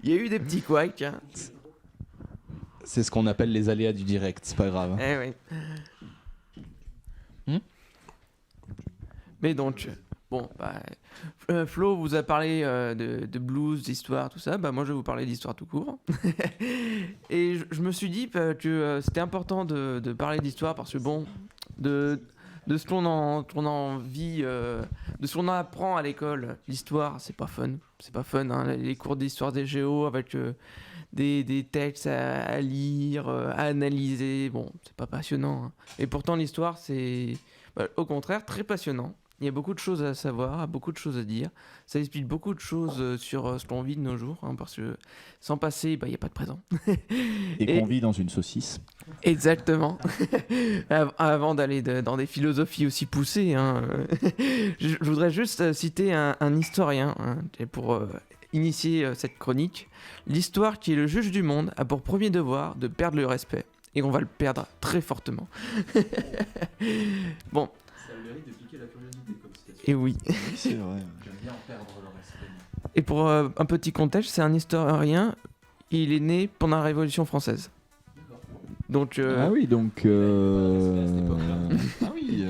Il y a eu des petits couacs. Hein. C'est ce qu'on appelle les aléas du direct, c'est pas grave. Eh oui. Mais donc, bon, Flo vous a parlé de blues, d'histoire, tout ça. Bah, moi, je vais vous parler d'histoire tout court. Et je me suis dit que c'était important de parler d'histoire parce que, bon, de ce qu'on en vit, de ce qu'on en apprend à l'école. L'histoire, c'est pas fun. C'est pas fun, hein, les cours d'histoire des géos avec des textes à lire, à analyser. Bon, c'est pas passionnant. Hein. Et pourtant, l'histoire, c'est au contraire très passionnant. Il y a beaucoup de choses à savoir, beaucoup de choses à dire. Ça explique beaucoup de choses sur ce qu'on vit de nos jours, hein, parce que sans passé, il n'y a pas de présent. Et qu'on vit dans une saucisse. Exactement. Avant d'aller dans des philosophies aussi poussées, hein, je voudrais juste citer un historien pour initier cette chronique. L'histoire qui est le juge du monde a pour premier devoir de perdre le respect. Et on va le perdre très fortement. Bon. Ça a le mérite de piquer la curiosité comme citation. Et oui. C'est vrai. J'aime bien en perdre le respect. Et pour un petit contexte, c'est un historien. Il est né pendant la Révolution française. Donc, Ah oui, donc. À cette époque-là. Ah oui,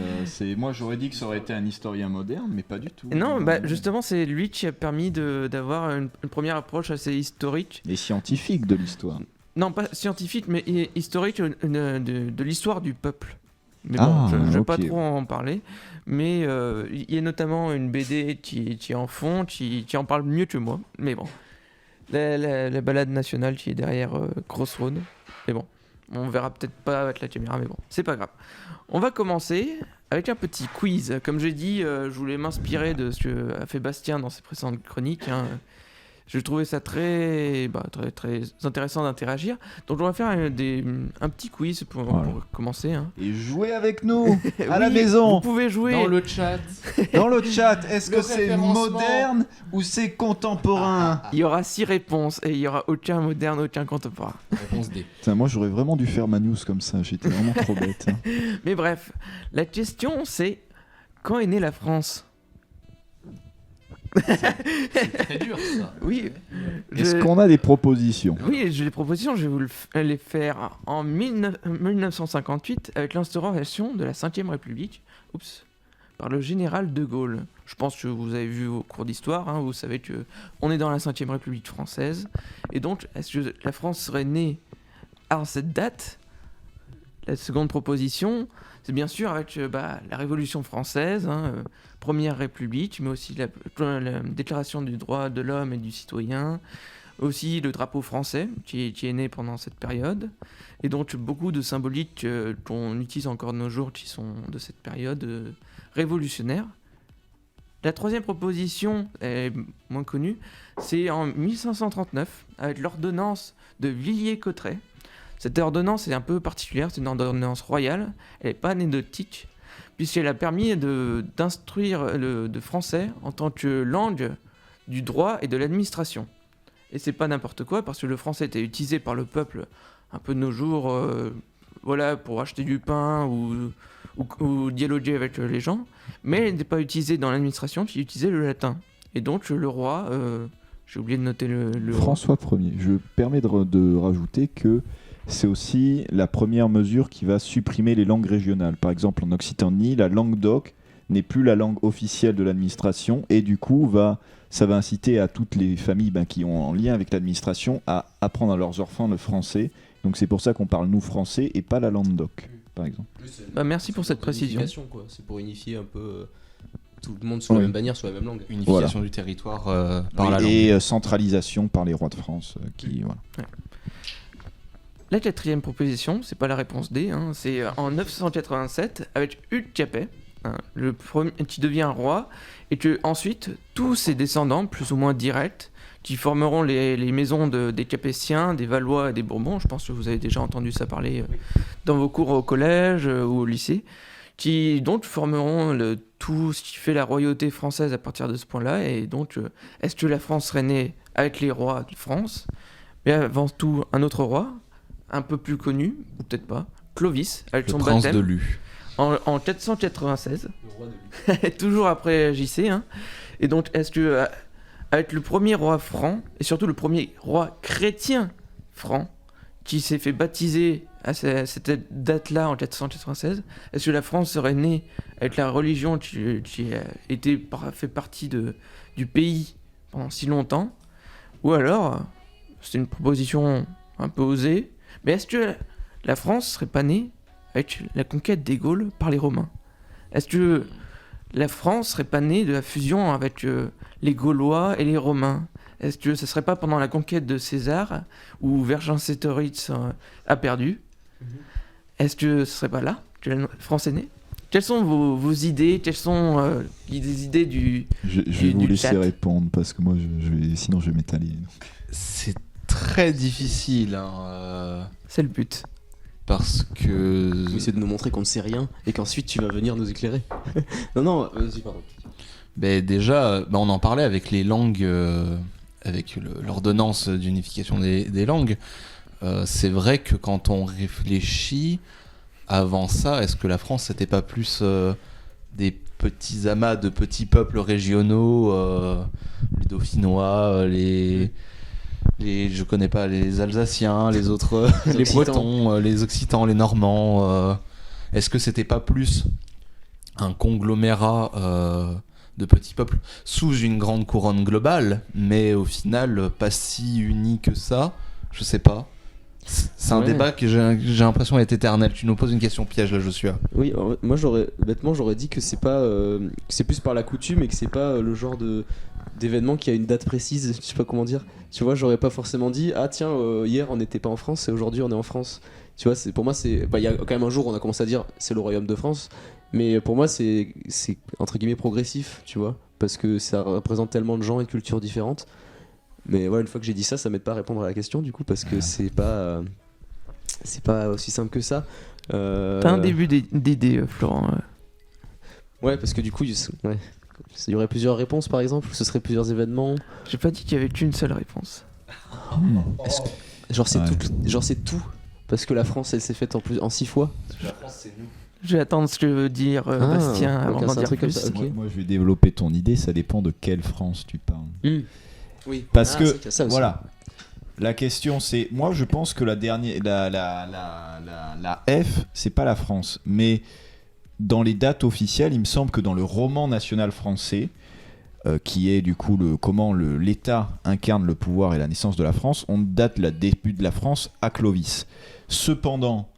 moi j'aurais dit que ça aurait été un historien moderne, mais pas du tout. Non, justement, c'est lui qui a permis d'avoir une première approche assez historique. Et scientifique de l'histoire. Non, pas scientifique, mais historique de l'histoire du peuple. Mais bon, je ne vais pas trop en parler. Mais il y a notamment une BD qui est en fond, qui en parle mieux que moi. Mais bon, la balade nationale qui est derrière Crossroad. Mais bon, on verra peut-être pas avec la caméra, mais bon, c'est pas grave. On va commencer avec un petit quiz. Comme j'ai dit, je voulais m'inspirer de ce qu'a fait Bastien dans ses précédentes chroniques. Hein. Je trouvais ça très intéressant d'interagir. Donc on va faire un petit quiz pour commencer. Hein. Et jouez avec nous à la Oui, maison. Vous pouvez jouer. Dans le chat. Dans le chat, est-ce Le que c'est référencement. moderne ou c'est contemporain? Il y aura 6 réponses et il y aura aucun moderne, aucun contemporain. Réponse D. Putain, moi j'aurais vraiment dû faire ma news comme ça, j'étais vraiment trop bête. Hein. Mais bref, la question c'est quand est née la France? Très dur ça. Oui. Est-ce qu'on a des propositions? Oui, j'ai des propositions. Je vais vous les faire en 1958 avec l'instauration de la 5e République. Par le général de Gaulle. Je pense que vous avez vu au cours d'histoire, hein, vous savez que on est dans la 5e République française. Et donc, est-ce que la France serait née à cette date? La seconde proposition, c'est bien sûr avec la Révolution française, hein, Première République, mais aussi la Déclaration du droit de l'homme et du citoyen, aussi le drapeau français qui est né pendant cette période, et donc beaucoup de symboliques qu'on utilise encore de nos jours qui sont de cette période révolutionnaire. La troisième proposition est moins connue, c'est en 1539 avec l'ordonnance de Villiers-Cotterêts. Cette ordonnance est un peu particulière, c'est une ordonnance royale, elle n'est pas anecdotique, puisqu'elle a permis d'instruire le français en tant que langue du droit et de l'administration. Et c'est pas n'importe quoi, parce que le français était utilisé par le peuple un peu de nos jours, pour acheter du pain ou dialoguer avec les gens, mais elle n'était pas utilisée dans l'administration, qui utilisait le latin. Et donc le roi, j'ai oublié de noter le François Ier. Je permets de rajouter que c'est aussi la première mesure qui va supprimer les langues régionales. Par exemple, en Occitanie, la langue d'oc n'est plus la langue officielle de l'administration et du coup, ça va inciter à toutes les familles qui ont en lien avec l'administration à apprendre à leurs enfants le français. Donc c'est pour ça qu'on parle nous français et pas la langue d'oc, par exemple. Merci pour cette précision. Quoi. C'est pour unifier un peu tout le monde sous la même bannière, sous la même langue. Unification du territoire par la langue. Et centralisation par les rois de France. Ouais. La 4e proposition, c'est pas la réponse D, hein, c'est en 987 avec Hugues Capet, hein, le premier qui devient roi, et que ensuite tous ses descendants, plus ou moins directs, qui formeront les maisons des Capétiens, des Valois et des Bourbons. Je pense que vous avez déjà entendu ça parler dans vos cours au collège ou au lycée, qui donc formeront tout ce qui fait la royauté française à partir de ce point-là. Et donc, est-ce que la France serait née avec les rois de France? Mais avant tout, un autre roi, un peu plus connu, ou peut-être pas, Clovis, avec son prince baptême, de Lu. en 496, Le roi de lui. toujours après JC. Hein. Et donc, est-ce que être le premier roi franc, et surtout le premier roi chrétien franc, qui s'est fait baptiser à cette date-là en 496. Est-ce que la France serait née avec la religion qui a fait partie du pays pendant si longtemps? Ou alors, c'est une proposition un peu osée, mais est-ce que la France serait pas née avec la conquête des Gaules par les Romains? Est-ce que la France serait pas née de la fusion avec les Gaulois et les Romains? Est-ce que ce serait pas pendant la conquête de César où Vercingétorix a perdu? Est-ce que ce serait pas là que la France est née? Quelles sont vos idées? Quelles sont les idées du Je vais vous laisser chat répondre parce que moi, sinon je vais m'étaler. Donc. C'est très difficile. C'est le but. Parce que. Oui, c'est de nous montrer qu'on ne sait rien et qu'ensuite tu vas venir nous éclairer. non, vas-y, pardon. Déjà, on en parlait avec les langues, avec l'ordonnance d'unification des langues. C'est vrai que quand on réfléchit, avant ça, est-ce que la France c'était pas plus des petits amas de petits peuples régionaux, les Dauphinois, je connais pas, les Alsaciens, les autres, les Bretons, les Occitans, les Normands. Est-ce que c'était pas plus un conglomérat de petits peuples sous une grande couronne globale, mais au final pas si uni que ça? Je sais pas. C'est un débat que j'ai l'impression est éternel. Tu nous poses une question piège là, Joshua. Oui, moi j'aurais dit que c'est pas, que c'est plus par la coutume et que c'est pas le genre d'événement qui a une date précise. Je sais pas comment dire. Tu vois, j'aurais pas forcément dit tiens hier on n'était pas en France et aujourd'hui on est en France. Tu vois, pour moi il y a quand même un jour où on a commencé à dire c'est le royaume de France, mais pour moi c'est entre guillemets progressif, tu vois, parce que ça représente tellement de gens et de cultures différentes. Mais voilà, une fois que j'ai dit ça m'aide pas à répondre à la question du coup, parce que c'est pas aussi simple que ça. T'as un début d'idée, Florent. Ouais, parce que du coup, il y aurait plusieurs réponses par exemple, ce serait plusieurs événements. J'ai pas dit qu'il y avait qu'une seule réponse. Genre c'est tout, parce que la France elle s'est faite en 6 fois. La France c'est nous. Je vais attendre ce que veut dire Bastien avant d'en dire plus. Ça, okay. Moi je vais développer ton idée, ça dépend de quelle France tu parles. Oui. Parce que voilà, la question c'est, moi je pense que la F c'est pas la France, mais dans les dates officielles, il me semble que dans le roman national français, qui est du coup comment l'État incarne le pouvoir et la naissance de la France, on date le début de la France à Clovis. Cependant,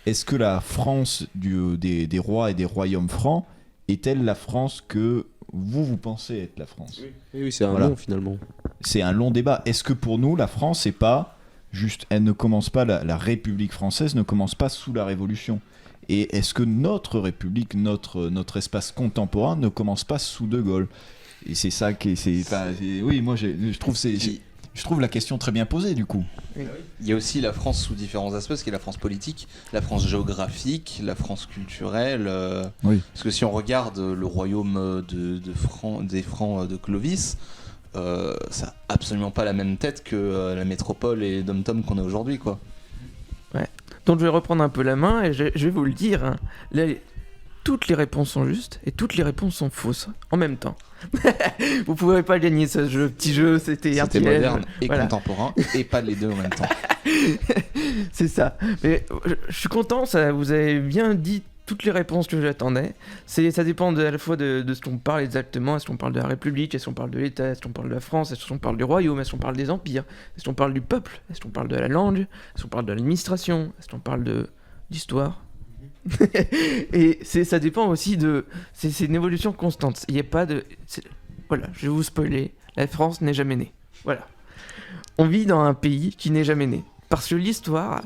est-ce que la France des rois et des royaumes francs est-elle la France que vous pensez être la France? Oui, c'est un long finalement. C'est un long débat. Est-ce que pour nous, la France, c'est pas juste, elle ne commence pas, la République française ne commence pas sous la Révolution? Et est-ce que notre République, notre espace contemporain ne commence pas sous De Gaulle? Et c'est ça qui oui, moi je trouve la question très bien posée du coup. Oui. Il y a aussi la France sous différents aspects, parce qu'il y a la France politique, la France géographique, la France culturelle. Oui. Parce que si on regarde le royaume des Francs de Clovis, ça n'a absolument pas la même tête que la métropole et Dom-Tom qu'on a aujourd'hui, quoi. Ouais. Donc je vais reprendre un peu la main et je vais vous le dire. Hein. Toutes les réponses sont justes et toutes les réponses sont fausses en même temps. Vous ne pourrez pas gagner ce petit jeu, c'était moderne et contemporain et pas les deux en même temps. C'est ça. Mais je suis content, vous avez bien dit toutes les réponses que j'attendais. Ça dépend à la fois de ce qu'on parle exactement. Est-ce qu'on parle de la République? Est-ce qu'on parle de l'État? Est-ce qu'on parle de la France? Est-ce qu'on parle du royaume? Est-ce qu'on parle des empires? Est-ce qu'on parle du peuple? Est-ce qu'on parle de la langue? Est-ce qu'on parle de l'administration? Est-ce qu'on parle de l'histoire? Et ça dépend aussi c'est une évolution constante. Il n'y a pas de... Voilà, je vais vous spoiler. La France n'est jamais née. Voilà. On vit dans un pays qui n'est jamais né. Parce que l'histoire...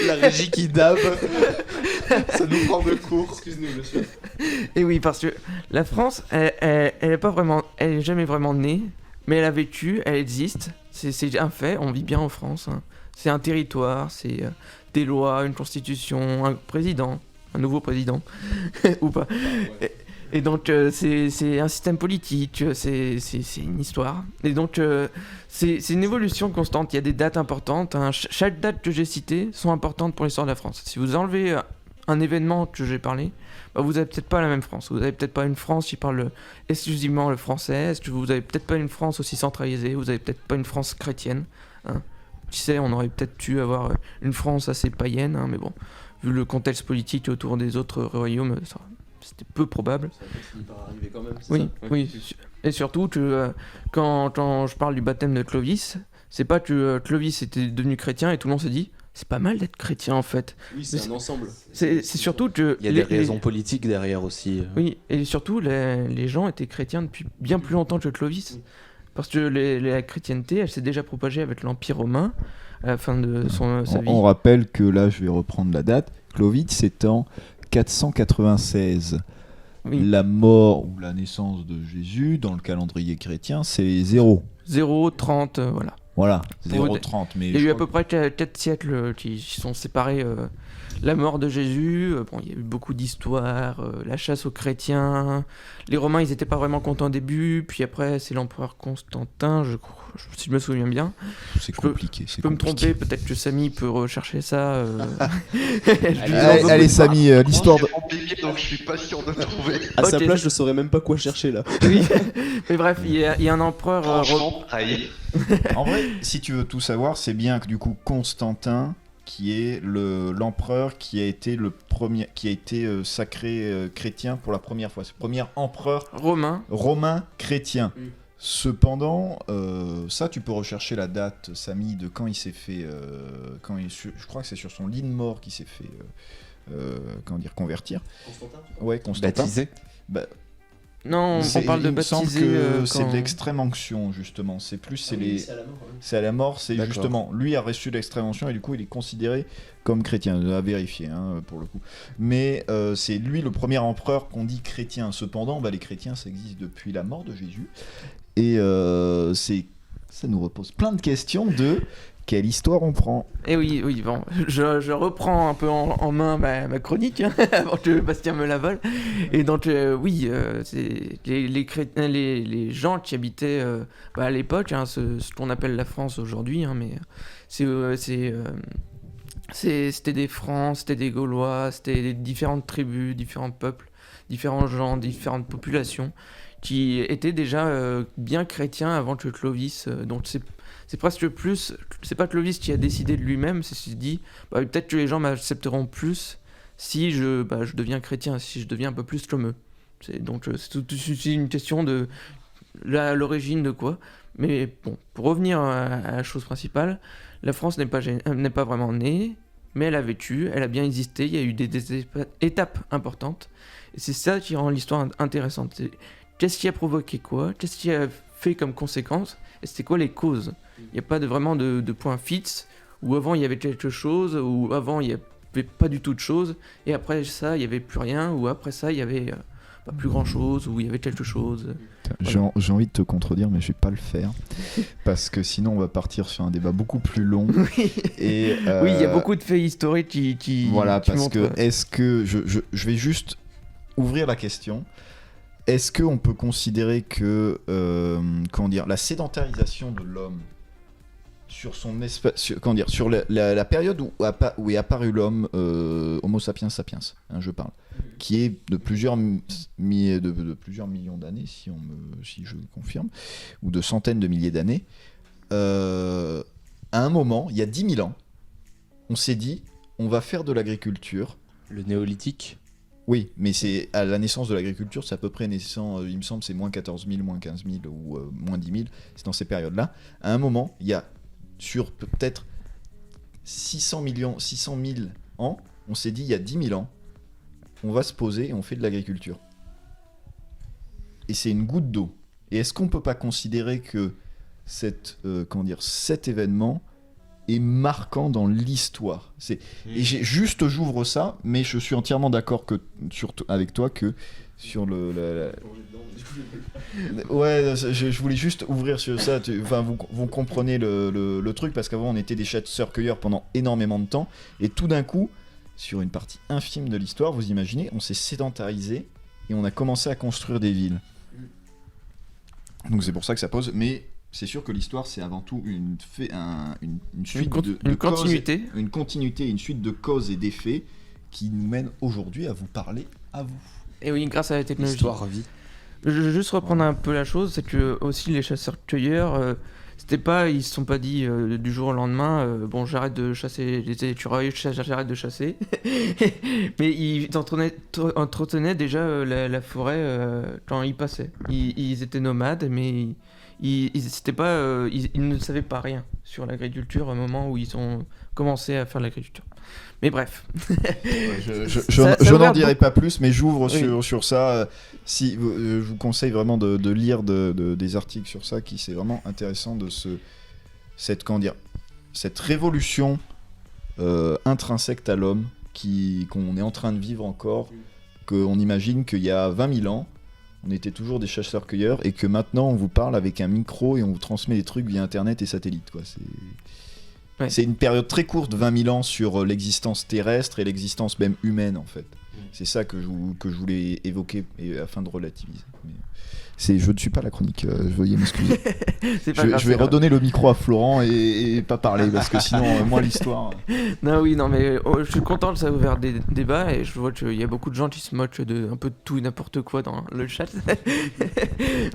La régie qui dab. Ça nous prend de court. Excuse-nous, monsieur. Et oui, parce que la France, elle est jamais vraiment née, mais elle a vécu, elle existe. C'est un fait, on vit bien en France. Hein. C'est un territoire, c'est des lois, une constitution, un président, un nouveau président, ou pas. Et donc c'est un système politique, c'est une histoire. Et donc c'est une évolution constante. Il y a des dates importantes. Hein. Chaque date que j'ai citée sont importantes pour l'histoire de la France. Si vous enlevez un événement que j'ai parlé, bah, vous avez peut-être pas la même France. Vous avez peut-être pas une France qui parle exclusivement le français. Est-ce que vous avez peut-être pas une France aussi centralisée. Vous avez peut-être pas une France chrétienne. Hein. Tu sais, on aurait peut-être dû avoir une France assez païenne, hein, mais bon, vu le contexte politique autour des autres royaumes, c'était peu probable. Ça a fini par arriver quand même, c'est Oui, ça oui. Et surtout que quand je parle du baptême de Clovis, c'est pas que Clovis était devenu chrétien et tout le monde s'est dit c'est pas mal d'être chrétien en fait. Oui, c'est un ensemble. C'est surtout que Il y a des raisons politiques derrière aussi. oui, et surtout les gens étaient chrétiens depuis bien plus longtemps que Clovis. Parce que la chrétienté, elle s'est déjà propagée avec l'Empire romain à la fin de sa vie. On rappelle que là, je vais reprendre la date. Clovis, c'est en 496. Oui. La mort ou la naissance de Jésus, dans le calendrier chrétien, c'est 0. 0, 30, voilà. Voilà, Pour 0,30. Mais Il y a je eu à crois peu près 4 siècles qui sont séparés. La mort de Jésus, bon, il y a eu beaucoup d'histoires, la chasse aux chrétiens. Les Romains, ils n'étaient pas vraiment contents au début, puis après, c'est l'empereur Constantin, si je me souviens bien. que c'est compliqué. Je peux me tromper, peut-être que Samy peut rechercher ça. Allez, Samy, l'histoire de... C'est compliqué, donc je suis pas sûr de trouver. À sa Ok. place, je saurais même pas quoi chercher là. Oui. Mais bref, il y a un empereur. Franchement, pareil. En vrai, si tu veux tout savoir, c'est bien que du coup Constantin, qui est l'empereur qui a été le premier, qui a été sacré chrétien pour la première fois, c'est le premier empereur romain chrétien. Mm. Cependant, ça tu peux rechercher la date, Samy, de quand il s'est fait, je crois que c'est sur son lit de mort qu'il s'est fait, convertir. Constantin Ouais, Constantin. Baptisé. Bah, Non, on parle de il me semble baptiser. que c'est quand- de l'extrême onction justement. C'est plus c'est oui, les c'est à la mort. Hein. c'est à la mort, c'est D'accord. justement lui a reçu l'extrême onction et du coup il est considéré comme chrétien, à vérifier hein, pour le coup. Mais c'est lui le premier empereur qu'on dit chrétien. Cependant, les chrétiens ça existe depuis la mort de Jésus et ça nous repose plein de questions de quelle histoire on prend. Eh oui, bon, je reprends un peu en main ma chronique hein, avant que Bastien me la vole. Et donc, c'est les gens qui habitaient à l'époque, hein, ce qu'on appelle la France aujourd'hui, hein, mais c'était des Francs, c'était des Gaulois, c'était des différentes tribus, différents peuples, différents gens, différentes populations qui étaient déjà bien chrétiens avant que Clovis. Donc c'est presque plus, c'est pas Clovis qui a décidé de lui-même, c'est qu'il se dit peut-être que les gens m'accepteront plus si je deviens chrétien, si je deviens un peu plus comme eux. C'est une question de l'origine de quoi. Mais bon, pour revenir à la chose principale, la France n'est pas vraiment née, mais elle a vécu, elle a bien existé, il y a eu des étapes importantes. Et c'est ça qui rend l'histoire intéressante. Qu'est-ce qui a provoqué quoi? Qu'est-ce qui a fait comme conséquence? Et c'était quoi les causes? Il n'y a pas vraiment de point fixe, où avant il y avait quelque chose, ou avant il n'y avait pas du tout de choses, et après ça il n'y avait plus rien, ou après ça il y avait pas plus grand chose, ou il y avait quelque chose. J'ai envie de te contredire, mais je vais pas le faire parce que sinon on va partir sur un débat beaucoup plus long. Oui, Et oui, il y a beaucoup de faits historiques qui voilà, qui parce montrent- que est-ce que je vais juste ouvrir la question. Est-ce qu'on peut considérer que la sédentarisation de l'homme sur son espace, sur la période où est apparu l'homme, Homo sapiens sapiens, hein, je parle, qui est de plusieurs millions d'années, si je confirme, ou de centaines de milliers d'années, à un moment, il y a 10 000 ans, on s'est dit, on va faire de l'agriculture. Le néolithique. Oui, mais c'est à la naissance de l'agriculture, c'est à peu près naissant, il me semble, c'est moins 14 000, moins 15 000 ou moins 10 000, c'est dans ces périodes-là. À un moment, il y a sur peut-être 600 000 ans, on s'est dit, il y a 10 000 ans, on va se poser et on fait de l'agriculture. Et c'est une goutte d'eau. Et est-ce qu'on peut pas considérer que cet événement est marquant dans l'histoire? Et j'ouvre ça, mais je suis entièrement d'accord avec toi que sur ouais, je voulais juste ouvrir sur ça. Vous comprenez le truc, parce qu'avant on était des chasseurs-cueilleurs pendant énormément de temps, et tout d'un coup, sur une partie infime de l'histoire, vous imaginez, on s'est sédentarisé et on a commencé à construire des villes. Donc c'est pour ça que ça pose, mais c'est sûr que l'histoire c'est avant tout une suite une continuité. une suite de causes et d'effets qui nous mène aujourd'hui à vous parler à vous. Et oui, grâce à la technologie. L'histoire vit. Je veux juste reprendre un peu la chose, c'est que aussi les chasseurs-cueilleurs, c'était pas, ils se sont pas dit du jour au lendemain, bon j'arrête de chasser les écureuils, j'arrête de chasser. Mais ils entretenaient déjà la forêt quand ils passaient. Ils étaient nomades, mais c'était pas, ils ne savaient pas rien sur l'agriculture au moment où ils ont commencé à faire l'agriculture. Mais bref. Je n'en dirai pas plus, mais j'ouvre Oui. sur ça. Je vous conseille vraiment de lire des articles sur ça, qui c'est vraiment intéressant de cette révolution intrinsèque à l'homme qu'on est en train de vivre encore, qu'on imagine qu'il y a 20 000 ans, on était toujours des chasseurs-cueilleurs et que maintenant on vous parle avec un micro et on vous transmet des trucs via internet et satellite, quoi. C'est une période très courte, 20 000 ans, sur l'existence terrestre et l'existence même humaine, en fait. C'est ça que je voulais évoquer afin de relativiser. Mais je ne suis pas la chronique, veuillez m'excuser. C'est pas grave, Je vais c'est grave. redonner le micro à Florent et pas parler, parce que sinon, moi, l'histoire... Non, mais je suis content que ça a ouvert des débats et je vois qu'il y a beaucoup de gens qui se moquent de un peu de tout et n'importe quoi dans le chat.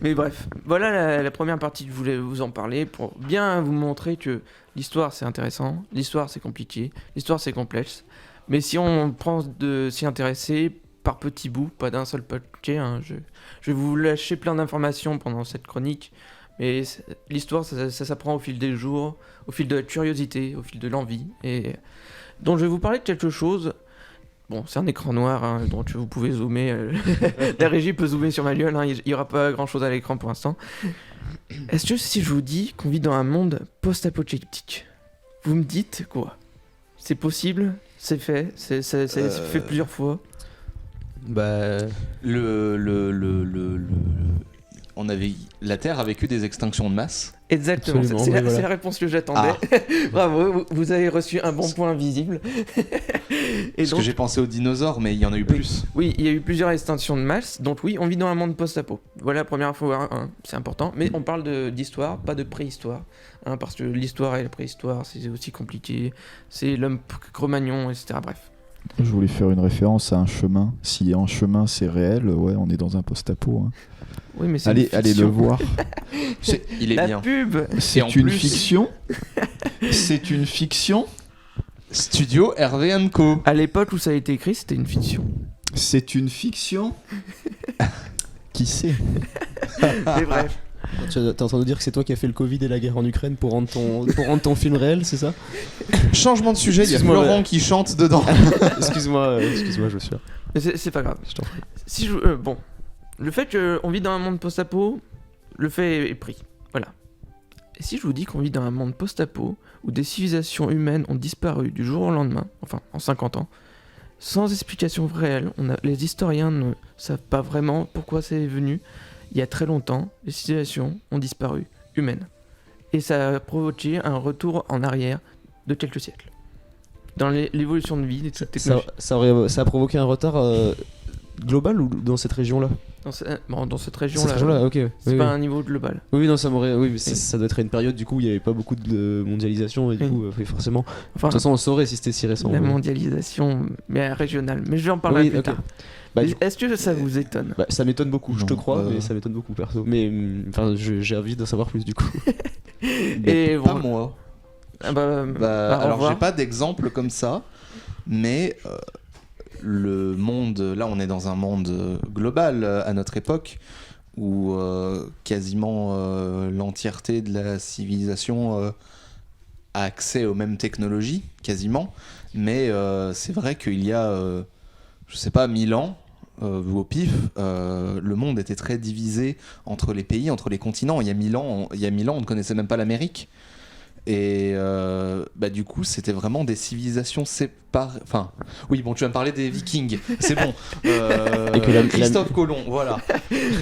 Mais bref, voilà la première partie que je voulais vous en parler pour bien vous montrer que l'histoire c'est intéressant, l'histoire c'est compliqué, l'histoire c'est complexe. Mais si on prend de s'y intéresser par petits bouts, pas d'un seul paquet, hein, je vais vous lâcher plein d'informations pendant cette chronique. Mais l'histoire, ça s'apprend au fil des jours, au fil de la curiosité, au fil de l'envie. Et donc je vais vous parler de quelque chose. Bon, c'est un écran noir, hein, donc vous pouvez zoomer. La régie peut zoomer sur ma gueule, hein, il n'y aura pas grand chose à l'écran pour l'instant. Est-ce que si je vous dis qu'on vit dans un monde post-apocalyptique, vous me dites quoi? C'est possible? C'est fait? C'est fait plusieurs fois? Bah, La Terre a vécu des extinctions de masse. Exactement, Absolument, c'est oui, la, voilà. c'est la réponse que j'attendais. Bravo, vous avez reçu un bon point visible. Et Parce donc, que j'ai pensé aux dinosaures, mais il y en a eu plus. oui, il y a eu plusieurs extinctions de masse, donc oui, on vit dans un monde post-apo. Voilà la première fois, hein, c'est important. Mais on parle d'histoire, pas de préhistoire. Hein, parce que l'histoire et la préhistoire, c'est aussi compliqué. C'est l'homme Cro-Magnon, etc. Bref. Je voulais faire une référence à un chemin. Si un chemin c'est réel, ouais, on est dans un post-apo. Hein. Oui, mais c'est Allez une le fiction. voir. Il est La bien. pub. C'est en une plus- fiction. C'est une fiction. Studio Hervé & Co. À l'époque où ça a été écrit, c'était une fiction. C'est une fiction. Qui sait? Mais bref. t'es en train de dire que c'est toi qui as fait le Covid et la guerre en Ukraine pour rendre ton film réel, c'est ça? Changement de sujet, il y a Excuse-moi, Florent qui chante dedans. Excuse-moi, je me suis. Mais c'est pas grave. Je t'en prie. Si bon, le fait qu'on vit dans un monde post-apo, le fait est pris. Voilà. Et si je vous dis qu'on vit dans un monde post-apo où des civilisations humaines ont disparu du jour au lendemain, enfin en 50 ans, sans explication réelle, les historiens ne savent pas vraiment pourquoi c'est venu. Il y a très longtemps, les civilisations ont disparu, humaines. Et ça a provoqué un retour en arrière de quelques siècles. Dans l'évolution de vie, des technologies. Ça a provoqué un retard global ou dans cette région-là? Dans cette Cette région-là, région-là, ok. c'est Oui, pas oui. un niveau global. Oui, non, ça m'aurait. Oui, mais Oui. ça doit être à une période du coup où il n'y avait pas beaucoup de mondialisation et du Oui. coup, oui, forcément. De Enfin, toute façon, on saurait si c'était si récent. la ouais. mondialisation, mais régionale. Mais je vais en parler Oui, plus ok. tard. Bah, Mais du- est-ce que ça vous étonne? Bah, ça m'étonne beaucoup, je te Non, crois, mais ça m'étonne beaucoup perso. Mais enfin, j'ai envie d'en savoir plus du coup. Et Pas bon, moi. ah bah, Bah, au alors revoir. j'ai pas d'exemple comme ça, mais le monde, là on est dans un monde global à notre époque où quasiment l'entièreté de la civilisation a accès aux mêmes technologies, quasiment, mais c'est vrai qu'il y a, je sais pas, 1000 ans, au pif, le monde était très divisé entre les pays, entre les continents. Il y a 1000 ans, on ne connaissait même pas l'Amérique. Et bah du coup, c'était vraiment des civilisations séparées. Enfin, oui, bon, tu vas me parler des Vikings, c'est bon. Et que Christophe Colomb, voilà.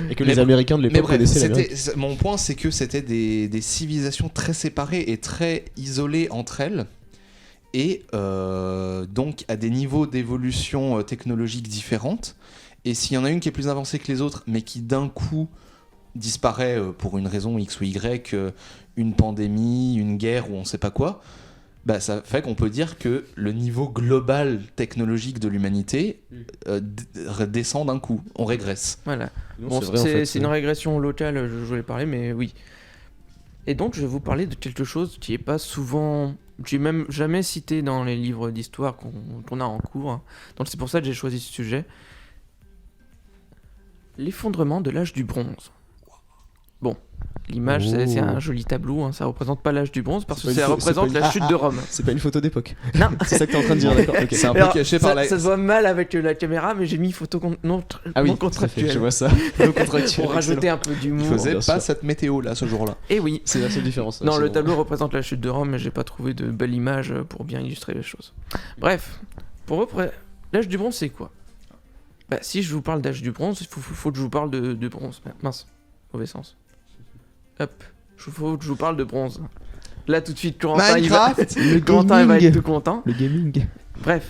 Et que Mais les Américains de Mais l'époque bref, connaissaient l'Amérique. mon point, c'est que c'était des civilisations très séparées et très isolées entre elles. Et donc à des niveaux d'évolution technologique différentes. Et s'il y en a une qui est plus avancée que les autres, mais qui d'un coup disparaît pour une raison X ou Y, une pandémie, une guerre ou on sait pas quoi, bah, ça fait qu'on peut dire que le niveau global technologique de l'humanité descend d'un coup, on régresse. Voilà. Non, Bon, c'est vrai, en fait, c'est une régression locale, je voulais parler, mais oui. Et donc, je vais vous parler de quelque chose qui est pas souvent... J'ai même jamais cité dans les livres d'histoire qu'on a en cours. Hein. Donc c'est pour ça que j'ai choisi ce sujet. L'effondrement de l'âge du bronze. Bon, l'image, c'est un joli tableau, hein, ça représente pas l'âge du bronze parce que C'est pas ça une représente c'est pas la chute de Rome. C'est pas une photo d'époque. Non, C'est ça que t'es en train de dire, d'accord. Ok. C'est un peu alors, caché ça, par la... ça se voit mal avec la caméra, mais j'ai mis photo non Ah oui, tout à fait, contractuelle je vois ça. Non contractuel, pour rajouter excellent. un peu Il d'humour. faisait bien pas sûr. cette météo là ce jour-là. Et oui. C'est la seule différence. Non, c'est le bon. tableau représente la chute de Rome, mais j'ai pas trouvé de belle image pour bien illustrer les choses. Bref, l'âge du bronze, c'est quoi? Bah, si je vous parle d'âge du bronze, il faut que je vous parle de bronze. Mince, mauvais sens. Hop, faut que je vous parle de bronze. Là, tout de suite, Corentin, il va être tout content. Le gaming. Bref,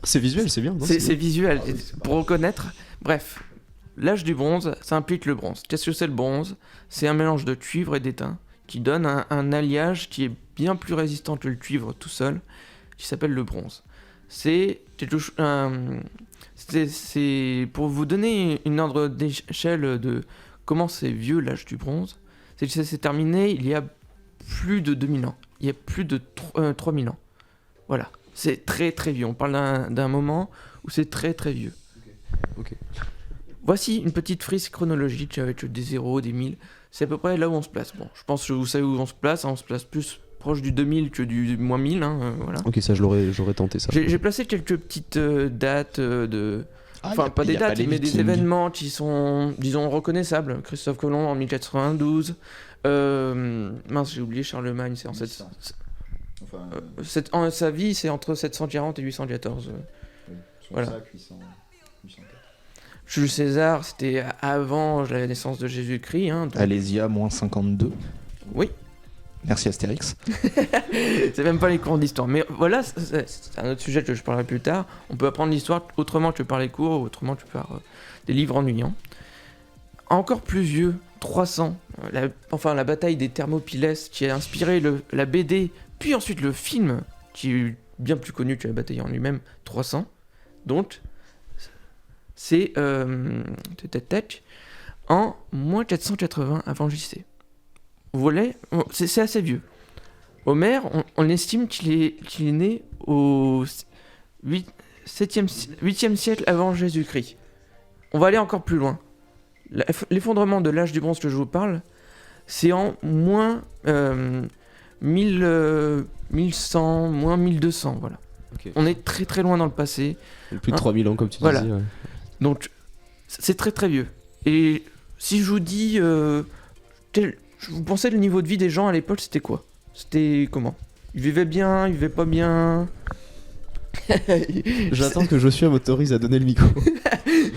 C'est visuel, c'est bien. non, c'est visuel, pour reconnaître. Bref, l'âge du bronze, ça implique le bronze. Qu'est-ce que c'est le bronze? C'est un mélange de cuivre et d'étain qui donne un alliage qui est bien plus résistant que le cuivre tout seul, qui s'appelle le bronze. C'est pour vous donner une ordre d'échelle de comment c'est vieux l'âge du bronze. C'est que ça s'est terminé il y a plus de 2000 ans. Il y a plus de 3000 ans. Voilà. C'est très très vieux. On parle d'un moment où c'est très très vieux. Ok. Voici une petite frise chronologique avec des zéros, des 1000. C'est à peu près là où on se place. Bon, je pense que vous savez où on se place. Hein, on se place plus proche du 2000 que du moins 1000. Hein, voilà. Ok, ça j'aurais tenté ça. J'ai placé quelques petites dates de... Ah, Enfin, y a- pas y des a pas dates, les mais des Vikings. événements qui sont, disons, reconnaissables. Christophe Colomb en 1492. Mince, j'ai oublié Charlemagne, c'est en 7... Enfin, sa vie, c'est entre 740 et 814. Voilà. Jules César, c'était avant la naissance de Jésus-Christ. Hein, donc- Alésia, moins 52. Oui, Merci Astérix. c'est même pas les cours d'histoire. Mais voilà, c'est un autre sujet que je parlerai plus tard. On peut apprendre l'histoire autrement que par les cours, ou autrement que par des livres ennuyants. Encore plus vieux, 300, la bataille des Thermopyles qui a inspiré la BD, puis ensuite le film, qui est bien plus connu que la bataille en lui-même, 300. Donc, c'est en moins 480 avant JC. Vous voyez, c'est assez vieux. Homère, on estime qu'il est né au 8e siècle avant Jésus-Christ. On va aller encore plus loin. L'effondrement de l'âge du bronze que je vous parle, c'est en moins 1100, moins 1200, voilà. Ok. On est très très loin dans le passé. Plus de 3000 ans, comme tu Voilà. disais. Ouais. Donc, c'est très très vieux. Et si je vous dis... vous pensez le niveau de vie des gens à l'époque, c'était quoi? C'était comment? Ils vivaient bien, ils vivaient pas bien? J'attends que Joshua m'autorise à donner le micro.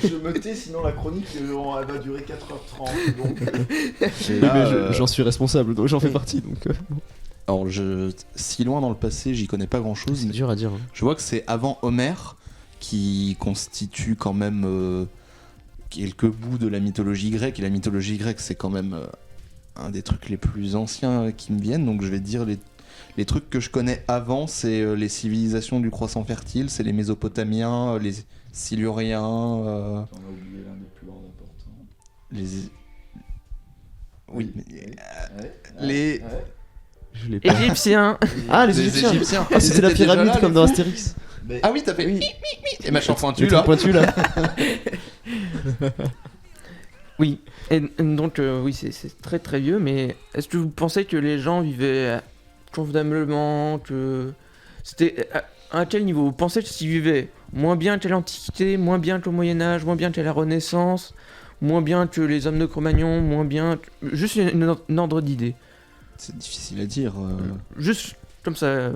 je me tais, sinon la chronique elle va durer 4h30. Donc... Et là, J'en suis responsable, donc j'en fais partie. Donc, alors, si loin dans le passé, j'y connais pas grand-chose. c'est Mais dur à dire. Hein. je vois que c'est avant Homère qui constitue quand même quelques bouts de la mythologie grecque. Et la mythologie grecque, c'est quand même un des trucs les plus anciens qui me viennent. Donc je vais te dire les trucs que je connais avant, c'est les civilisations du croissant fertile, c'est les Mésopotamiens, les Siluriens, On a oublié l'un des plus grands importants. les... Oui, Les... Je l'ai pas. Égyptiens. Ah, les les Égyptiens. Égyptiens. Ah, c'était la Ils étaient déjà pyramide là, comme les dans fous. Astérix. Ah oui, t'as fait Oui. et machin pointu Le truc là. pointu là. Oui, et donc oui, c'est très très vieux, mais est-ce que vous pensez que les gens vivaient convenablement, que c'était à quel niveau? Vous pensez qu'ils vivaient moins bien que l'Antiquité, moins bien qu'au Moyen-Âge, moins bien que la Renaissance, moins bien que les hommes de Cro-Magnon, moins bien... Juste une ordre d'idée. C'est difficile à dire. Juste comme ça.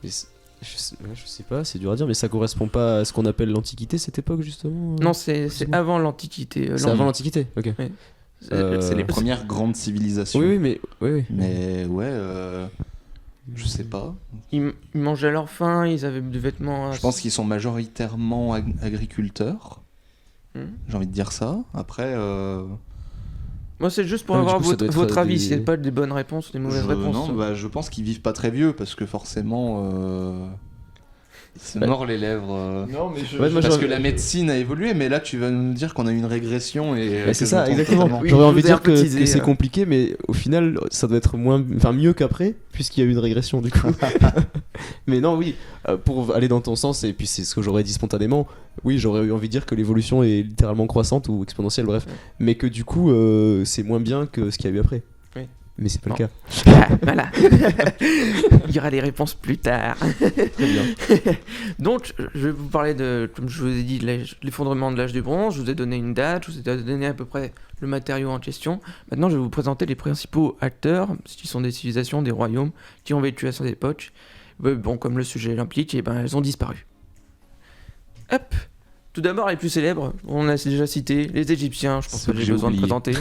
Mais je sais pas, c'est dur à dire, mais ça correspond pas à ce qu'on appelle l'Antiquité, cette époque justement. Non, c'est avant l'Antiquité. C'est avant l'Antiquité. Ok. C'est les premières grandes civilisations. Oui, mais oui. Mais ouais, je sais pas. Ils mangeaient à leur faim, ils avaient des vêtements... Je pense qu'ils sont majoritairement agriculteurs. Hmm. J'ai envie de dire ça. Après, Moi, c'est juste pour Ah, mais avoir du coup, ça doit être, votre avis, des- s'il n'y a pas des bonnes réponses ou des mauvaises réponses. Non, bah, je pense qu'ils vivent pas très vieux parce que forcément. C'est Bah- mort les lèvres. Non, mais Ouais, moi, Parce j'ai- que la médecine a évolué, mais là tu vas nous dire qu'on a eu une régression et. Bah, c'est que ça, je me trompe exactement. totalement. Oui, J'aurais je envie de vous ai dire que incotisé, c'est compliqué, mais au final, ça doit être mieux qu'après, puisqu'il y a eu une régression du coup. Mais non, oui, pour aller dans ton sens, et puis c'est ce que j'aurais dit spontanément, oui, j'aurais eu envie de dire que l'évolution est littéralement croissante ou exponentielle, bref, Ouais. mais que du coup, c'est moins bien que ce qu'il y a eu après. Oui. Mais c'est pas Non. le cas. Ah, voilà. Il y aura les réponses plus tard. Très bien. Donc, je vais vous parler de, comme je vous ai dit, de l'effondrement de l'âge du bronze. Je vous ai donné une date, je vous ai donné à peu près le matériau en question. Maintenant, je vais vous présenter les principaux acteurs, qui sont des civilisations, des royaumes, qui ont vécu à cette époque. Bon, comme le sujet l'implique, et ben, elles ont disparu. Hop. Tout d'abord, les plus célèbres, on a déjà cité les Égyptiens. Je pense Ceux pas que que j'ai j'ai besoin de oubliés. présenter.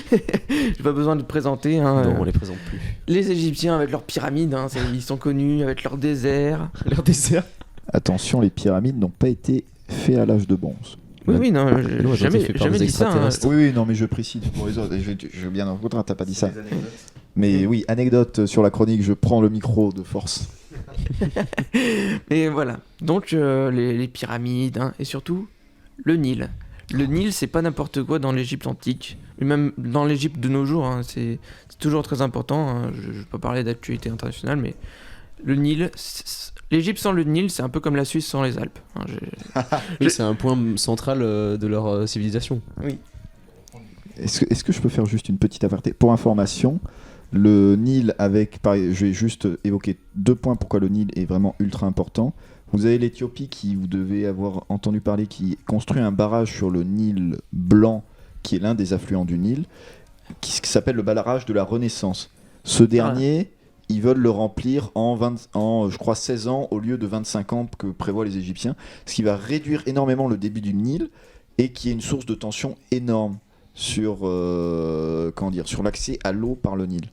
J'ai pas besoin de présenter. Hein, Non, on les présente plus. les Égyptiens avec leurs pyramides, hein, ils sont connus, avec leurs déserts. Leur désert. Attention, les pyramides n'ont pas été faits à l'âge de bronze. Oui, oui, non, elles ont été jamais, faites par jamais des dit ça. hein. extraterrestres. Oui, non, mais je précise pour les autres. Et je veux bien en contre, t'as pas dit ça. Des anecdotes. Mais oui, anecdote sur la chronique, je prends le micro de force. Et voilà. Donc, les pyramides, hein, et surtout, le Nil. Le Nil, c'est pas n'importe quoi dans l'Égypte antique, et même dans l'Égypte de nos jours, hein, c'est toujours très important. Hein, je vais pas parler d'actualité internationale, mais le Nil, l'Égypte sans le Nil, c'est un peu comme la Suisse sans les Alpes. Hein, Oui, c'est un point central de leur civilisation. Est-ce que je peux faire juste une petite aparté? Pour information, le Nil je vais juste évoquer 2 points pourquoi le Nil est vraiment ultra important. Vous avez l'Éthiopie qui, vous devez avoir entendu parler, qui construit un barrage sur le Nil blanc, qui est l'un des affluents du Nil, qui s'appelle le barrage de la Renaissance. Ce dernier, ils veulent le remplir en, je crois, 16 ans au lieu de 25 ans que prévoient les Égyptiens, ce qui va réduire énormément le débit du Nil et qui est une source de tension énorme sur l'accès à l'eau par le Nil.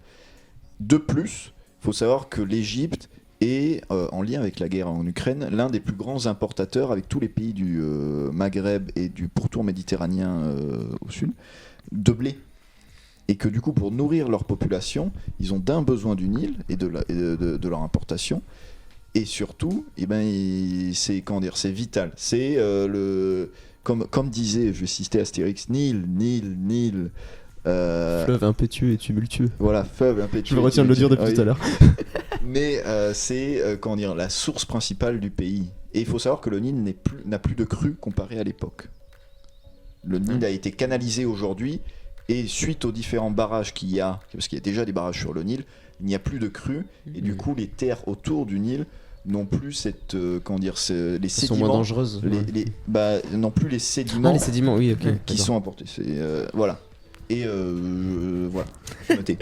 De plus, il faut savoir que l'Égypte est, en lien avec la guerre en Ukraine, l'un des plus grands importateurs avec tous les pays du Maghreb et du pourtour méditerranéen au sud, de blé. Et que du coup, pour nourrir leur population, ils ont d'un besoin du Nil et de leur importation. Et surtout, c'est vital. C'est comme disait, je vais citer Astérix, Nil. Fleuve impétueux et tumultueux. Voilà, fleuve impétueux. Je me retiens de le dire depuis Oui. tout à l'heure. Mais c'est la source principale du pays. Et il faut savoir que le Nil n'a plus de crue comparé à l'époque. Le Nil a été canalisé aujourd'hui et suite aux différents barrages qu'il y a, parce qu'il y a déjà des barrages sur le Nil, il n'y a plus de crue et du coup les terres autour du Nil n'ont plus cette les Elles sont moins sédiments, dangereuses. non plus les sédiments Ah, les sédiments, oui, ok. qui d'accord. sont apportés. Voilà. Et voilà, j'ai noté.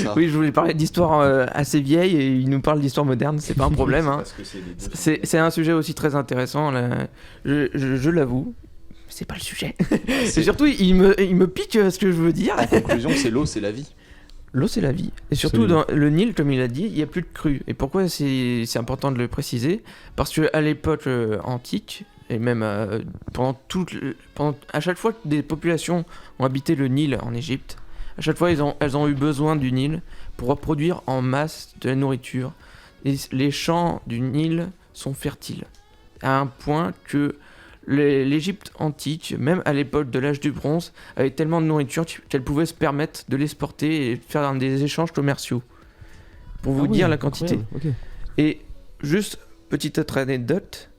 Ça. Oui, je voulais parler d'histoire assez vieille et il nous parle d'histoire moderne, c'est pas un problème. Hein. Parce que c'est les deux. C'est un sujet aussi très intéressant, là. Je l'avoue. C'est pas le sujet. Et surtout, il me pique ce que je veux dire. En conclusion, c'est l'eau, c'est la vie. L'eau, c'est la vie. Et surtout, Absolument. dans le Nil, comme il a dit, il n'y a plus de crue. Et pourquoi c'est important de le préciser? Parce qu'à l'époque antique, et même à chaque fois que des populations ont habité le Nil en Égypte, à chaque fois, elles ont eu besoin du Nil pour produire en masse de la nourriture. Et les champs du Nil sont fertiles. À un point que l'Égypte antique, même à l'époque de l'âge du bronze, avait tellement de nourriture qu'elle pouvait se permettre de l'exporter et de faire des échanges commerciaux. Pour vous dire la quantité. Ok. Et juste, petite autre anecdote,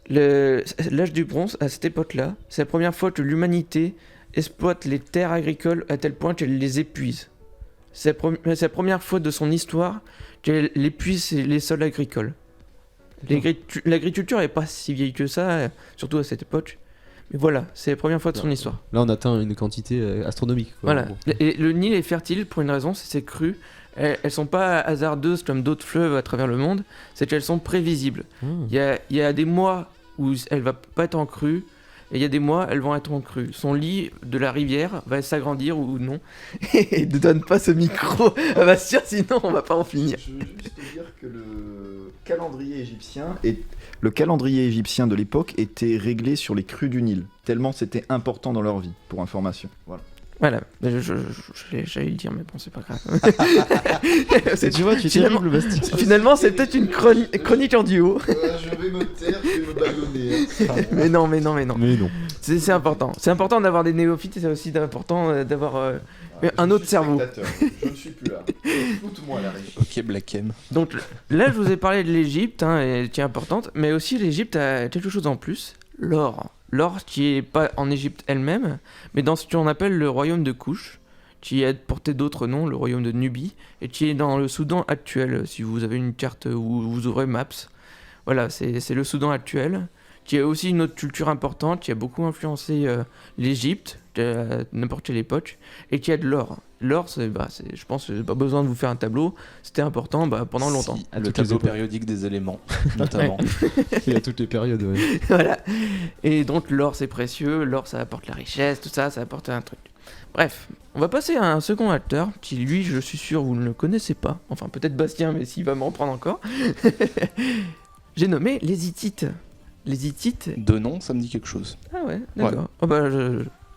l'âge du bronze, à cette époque-là, c'est la première fois que l'humanité exploite les terres agricoles à tel point qu'elle les épuise. C'est la première fois de son histoire qu'elle épuise les sols agricoles. L'agriculture n'est pas si vieille que ça, surtout à cette époque. Mais voilà, c'est la première fois de son histoire. Là, on atteint une quantité astronomique. Quoi, Voilà. en gros. Et le Nil est fertile pour une raison, c'est ses crues. Elles sont pas hasardeuses comme d'autres fleuves à travers le monde, c'est qu'elles sont prévisibles. Ah. Il y a des mois où elle va pas être en crue, et il y a des mois, elles vont être en crue. Son lit de la rivière va s'agrandir ou non. Et ne donne pas ce micro à Bastien, sinon on va pas en finir. Je veux juste te dire que le calendrier égyptien de l'époque était réglé sur les crues du Nil, tellement c'était important dans leur vie, pour information. Voilà. Voilà, j'allais le dire, mais bon, c'est pas grave. Tu vois, tu es Finalement- terrible, Bastien. Finalement, c'est peut-être une chronique en duo. Je vais me taire, je vais me ballonner. Mais non. Mais non. C'est important. C'est important d'avoir des néophytes et c'est aussi important d'avoir un autre cerveau. Je ne suis plus là. Foute-moi la régie. Ok, Black M. Donc là, je vous ai parlé de l'Égypte, et qui est importante, mais aussi l'Égypte a quelque chose en plus, l'or. L'or qui est pas en Égypte elle-même, mais dans ce qu'on appelle le royaume de Couche, qui a porté d'autres noms, le royaume de Nubie, et qui est dans le Soudan actuel, si vous avez une carte où vous ouvrez Maps. Voilà, c'est le Soudan actuel, qui a aussi une autre culture importante, qui a beaucoup influencé l'Égypte, à n'importe quelle époque, et qui a de l'or. L'or, je pense, pas besoin de vous faire un tableau, c'était important pendant longtemps. Si, À le toutes les tableau époques. périodique des éléments, notamment. Il y a toutes les périodes, ouais. Voilà. Et donc l'or c'est précieux, l'or ça apporte la richesse, tout ça, ça apporte un truc. Bref, on va passer à un second acteur qui lui, je suis sûr, vous ne le connaissez pas. Enfin peut-être Bastien, mais s'il va m'en prendre encore. J'ai nommé les Hittites. Les Hittites. De nom, ça me dit quelque chose. Ah ouais, d'accord. Oh bah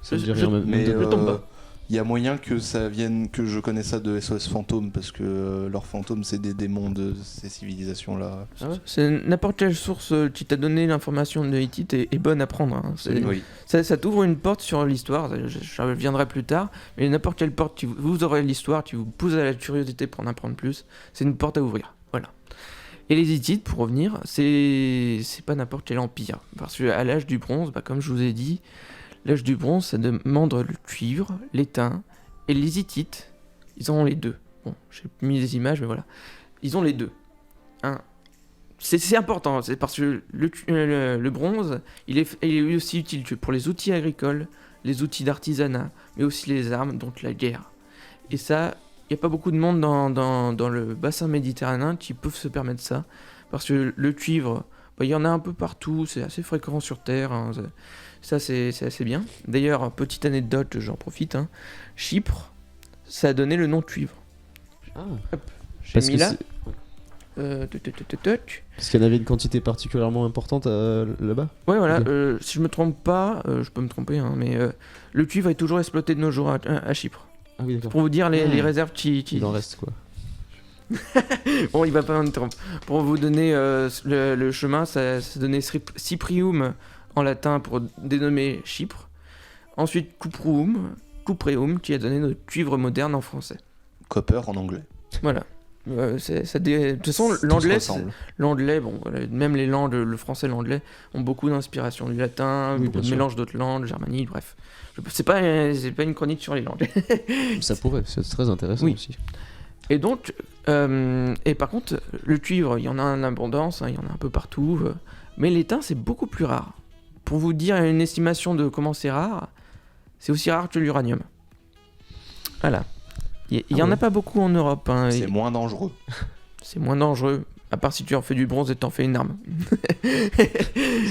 Ça me dit Je- rien, même Mais de- je tombe pas. il y a moyen que ça vienne, que je connais ça de SOS Fantôme, parce que leurs fantômes, c'est des démons de ces civilisations-là. Ah ouais. c'est n'importe quelle source qui t'a donné l'information de Hittite est bonne à prendre. Hein. Oui. Ça t'ouvre une porte sur l'histoire, je reviendrai plus tard, mais n'importe quelle porte qui vous aurez l'histoire, qui vous pousse à la curiosité pour en apprendre plus, c'est une porte à ouvrir. Voilà. Et les Hittites, pour revenir, c'est pas n'importe quel empire. Parce qu'à l'âge du bronze, comme je vous ai dit, l'âge du bronze, ça demande le cuivre, l'étain, et les Hittites, ils ont les deux. Bon, j'ai mis des images, mais voilà. Ils ont les deux. Hein. C'est important, c'est parce que le bronze, il est aussi utile que pour les outils agricoles, les outils d'artisanat, mais aussi les armes, donc la guerre. Et ça, il n'y a pas beaucoup de monde dans le bassin méditerranéen qui peuvent se permettre ça, parce que le cuivre, il y en a un peu partout, c'est assez fréquent sur Terre, hein, ça c'est assez bien. D'ailleurs, petite anecdote, j'en profite, hein, Chypre, ça a donné le nom de cuivre. Ah. J'ai Parce mis que là. c'est- Parce qu'il y en avait une quantité particulièrement importante là-bas. Ouais, voilà, Ok. si je me trompe pas, je peux me tromper, hein, mais le cuivre est toujours exploité de nos jours à Chypre. Ah oui, d'accord. Pour vous dire les réserves qui. Il en reste quoi. Bon, il va pas me tromper. Pour vous donner le chemin, ça donnait Cyprium en latin pour dénommer Chypre. Ensuite, Cupreum, qui a donné notre cuivre moderne en français. Copper en anglais. Voilà. De toute façon, Tout se l'anglais, ressemble. l'anglais, bon, voilà, même les langues, le français et l'anglais, ont beaucoup d'inspiration du latin, Oui, beaucoup bien de sûr. mélange d'autres langues, germanique, bref. C'est pas une chronique sur les langues. Ça pourrait, c'est très intéressant Oui. aussi. Et donc, et par contre, le cuivre, il y en a en abondance, hein, il y en a un peu partout, mais l'étain, c'est beaucoup plus rare. Pour vous dire une estimation de comment c'est rare, c'est aussi rare que l'uranium. Voilà. Il y en a pas beaucoup en Europe. Hein, C'est et moins dangereux. c'est moins dangereux, à part si tu en fais du bronze et t'en fais une arme.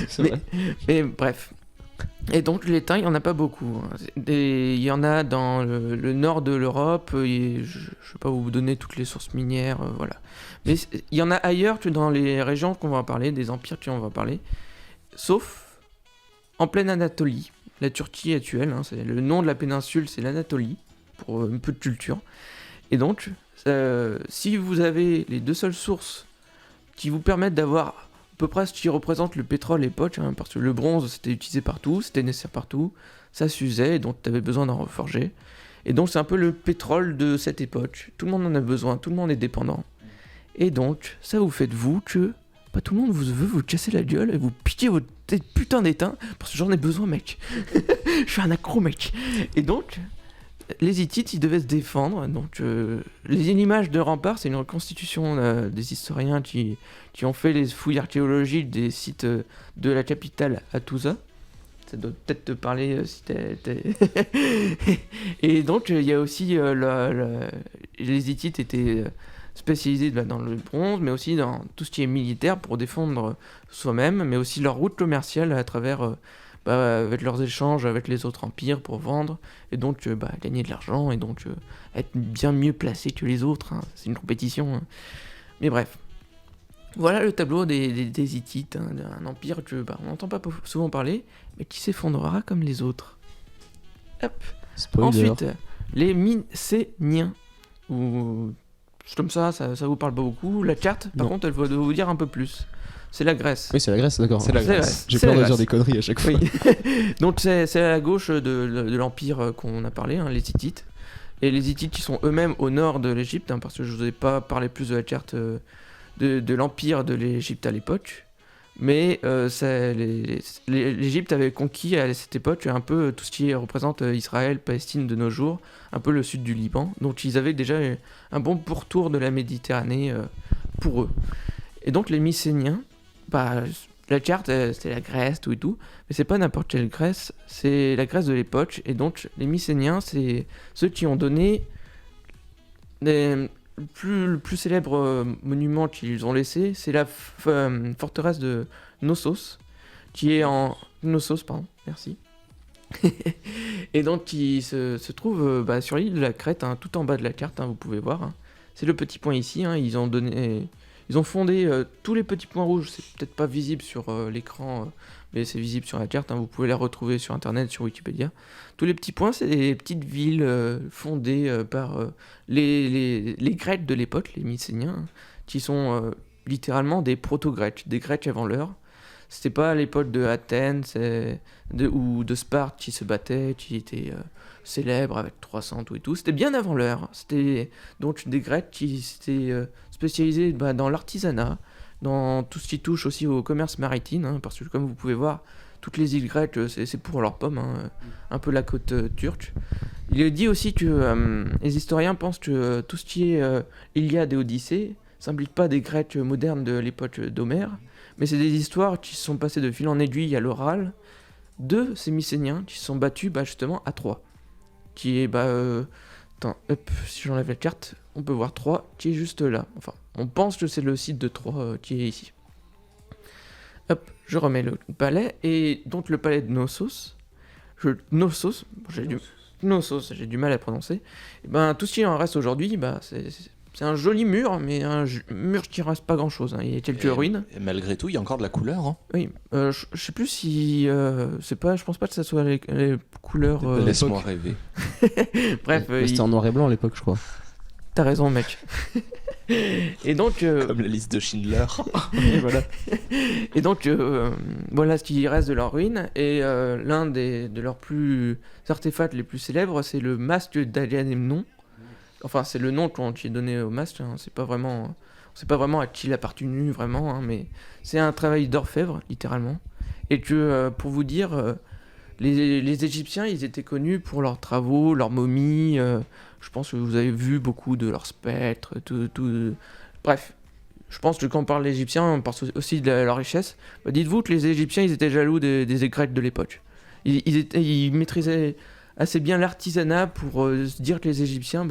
C'est Mais- vrai. Mais bref. Et donc l'étain, il n'y en a pas beaucoup. Hein. Il y en a dans le nord de l'Europe, et je ne vais pas vous donner toutes les sources minières, voilà. Mais il y en a ailleurs que dans les régions qu'on va parler, des empires qu'on va parler, sauf en pleine Anatolie, la Turquie actuelle, hein, c'est le nom de la péninsule, c'est l'Anatolie, pour un peu de culture. Et donc, si vous avez les deux seules sources qui vous permettent d'avoir à peu près ce qui représente le pétrole à l'époque, hein, parce que le bronze c'était utilisé partout, c'était nécessaire partout, ça s'usait et donc tu avais besoin d'en reforger. Et donc c'est un peu le pétrole de cette époque. Tout le monde en a besoin, tout le monde est dépendant. Et donc ça vous fait de vous que tout le monde veut vous casser la gueule et vous piquer votre putain d'étain parce que j'en ai besoin, mec. Je suis un accro, mec. Et donc les Hittites, ils devaient se défendre. Donc, les images de remparts, c'est une reconstitution des historiens qui ont fait les fouilles archéologiques des sites de la capitale Hattusa. Ça doit peut-être te parler si Et donc, il y a aussi les Hittites étaient spécialisés dans le bronze, mais aussi dans tout ce qui est militaire pour défendre soi-même, mais aussi leur route commerciale à travers avec leurs échanges avec les autres empires pour vendre, et donc gagner de l'argent, et donc être bien mieux placé que les autres, hein. C'est une compétition, hein. Mais bref. Voilà le tableau des Hittites, hein, d'un empire que on n'entend pas souvent parler, mais qui s'effondrera comme les autres. Hop. Spoiler. Ensuite, les Mycéniens. Ou comme ça vous parle pas beaucoup. La carte, par Non. contre, elle va vous dire un peu plus. C'est la Grèce. Oui, c'est la Grèce, d'accord. C'est la C'est la Grèce. Grèce. J'ai C'est peur la de dire Grèce. des conneries à chaque fois. Oui. Donc c'est à la gauche de l'empire qu'on a parlé, hein, les Hittites. Et les Hittites qui sont eux-mêmes au nord de l'Égypte, hein, parce que je vous ai pas parlé plus de la carte de l'empire de l'Égypte à l'époque. Mais l'Égypte avait conquis à cette époque un peu tout ce qui représente Israël, Palestine de nos jours, un peu le sud du Liban. Donc ils avaient déjà un bon pourtour de la Méditerranée pour eux. Et donc les Mycéniens, la carte c'est la Grèce, tout et tout, mais c'est pas n'importe quelle Grèce, c'est la Grèce de l'époque. Et donc les Mycéniens, c'est ceux qui ont donné le plus célèbre monument qu'ils ont laissé, c'est la forteresse de Knossos, qui est en Knossos, pardon, merci. Et donc qui se trouve sur l'île de la Crète, hein, tout en bas de la carte, hein, vous pouvez voir. Hein. C'est le petit point ici. Hein, ils ont fondé tous les petits points rouges. C'est peut-être pas visible sur l'écran, mais c'est visible sur la carte. Hein, vous pouvez les retrouver sur internet, sur Wikipédia. Tous les petits points, c'est des petites villes fondées par les Grecs de l'époque, les Mycéniens, hein, qui sont littéralement des proto-Grecs, des Grecs avant l'heure. C'était pas à l'époque de Athènes ou de Sparte qui se battaient, qui étaient célèbres avec 300 tout et tout. C'était bien avant l'heure. C'était donc des Grecs qui s'étaient spécialisés dans l'artisanat, dans tout ce qui touche aussi au commerce maritime, hein, parce que comme vous pouvez voir, toutes les îles grecques, c'est pour leurs pommes, hein, un peu la côte turque. Il est dit aussi que les historiens pensent que tout ce qui est Iliade et Odyssée s'implique pas des Grecs modernes de l'époque d'Homère, mais c'est des histoires qui se sont passées de fil en aiguille à l'oral de ces Mycéniens qui se sont battus justement à Troie. Qui est, si j'enlève la carte, on peut voir Troie qui est juste là. Enfin, on pense que c'est le site de Troie qui est ici. Hop, je remets le palais, et donc le palais de Knossos, Knossos, j'ai du mal à prononcer. Et tout ce qui en reste aujourd'hui, c'est un joli mur, mais un mur qui reste pas grand chose. Hein. Il y a quelques ruines. Et malgré tout, il y a encore de la couleur. Hein. Oui, je sais plus si je pense pas que ça soit les couleurs. Laisse-moi rêver. Bref, C'était en noir et blanc à l'époque, je crois. T'as raison, mec. Et donc. Comme la liste de Schindler. Et voilà. Et donc, voilà ce qui reste de leurs ruines. Et l'un de leurs artefacts les plus célèbres, c'est le masque d'Agamemnon. Enfin, c'est le nom qui est donné au masque. Hein. C'est pas vraiment à qui il appartenu vraiment, hein, mais c'est un travail d'orfèvre, littéralement. Et que, pour vous dire, les Égyptiens, ils étaient connus pour leurs travaux, leurs momies. Je pense que vous avez vu beaucoup de leurs spectres, tout. Bref, je pense que quand on parle d'Égyptiens, on parle aussi de leur richesse. Dites-vous que les Égyptiens, ils étaient jaloux des Grecs de l'époque. Ils maîtrisaient assez bien l'artisanat pour se dire que les Égyptiens,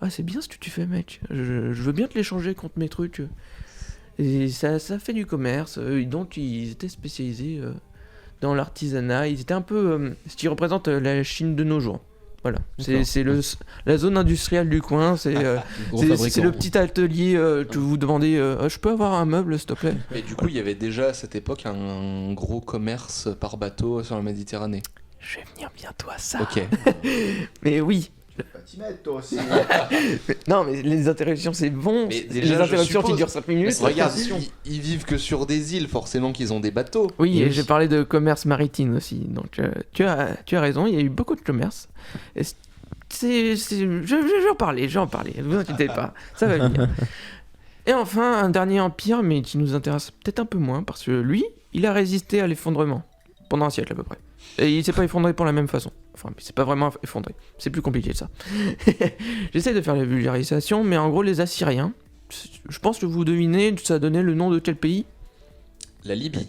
c'est bien ce que tu fais, mec. Je veux bien te l'échanger contre mes trucs. Et ça fait du commerce. Donc, ils étaient spécialisés dans l'artisanat. Ils étaient un peu ce qui représente la Chine de nos jours. Voilà, c'est la zone industrielle du coin, c'est le petit atelier que vous demandez je peux avoir un meuble s'il te plaît. Mais du coup, il y avait déjà à cette époque un gros commerce par bateau sur la Méditerranée. Je vais venir bientôt à ça. Ok. Mais oui. Toi aussi. Non, mais les interruptions, c'est bon. Mais Les déjà, interruptions qui durent 5 minutes. Regarde, ils vivent que sur des îles, forcément qu'ils ont des bateaux. Oui, et j'ai parlé de commerce maritime aussi. Donc, tu as raison, il y a eu beaucoup de commerce. Et je vais en parler, ne vous inquiétez pas, ça va venir. Et enfin, un dernier empire, mais qui nous intéresse peut-être un peu moins, parce que lui, il a résisté à l'effondrement, pendant un siècle à peu près. Et il s'est pas effondré pour la même façon. Enfin, c'est pas vraiment effondré. C'est plus compliqué que ça. J'essaie de faire la vulgarisation, mais en gros, les Assyriens, je pense que vous devinez, ça donnait le nom de quel pays ? La Libye.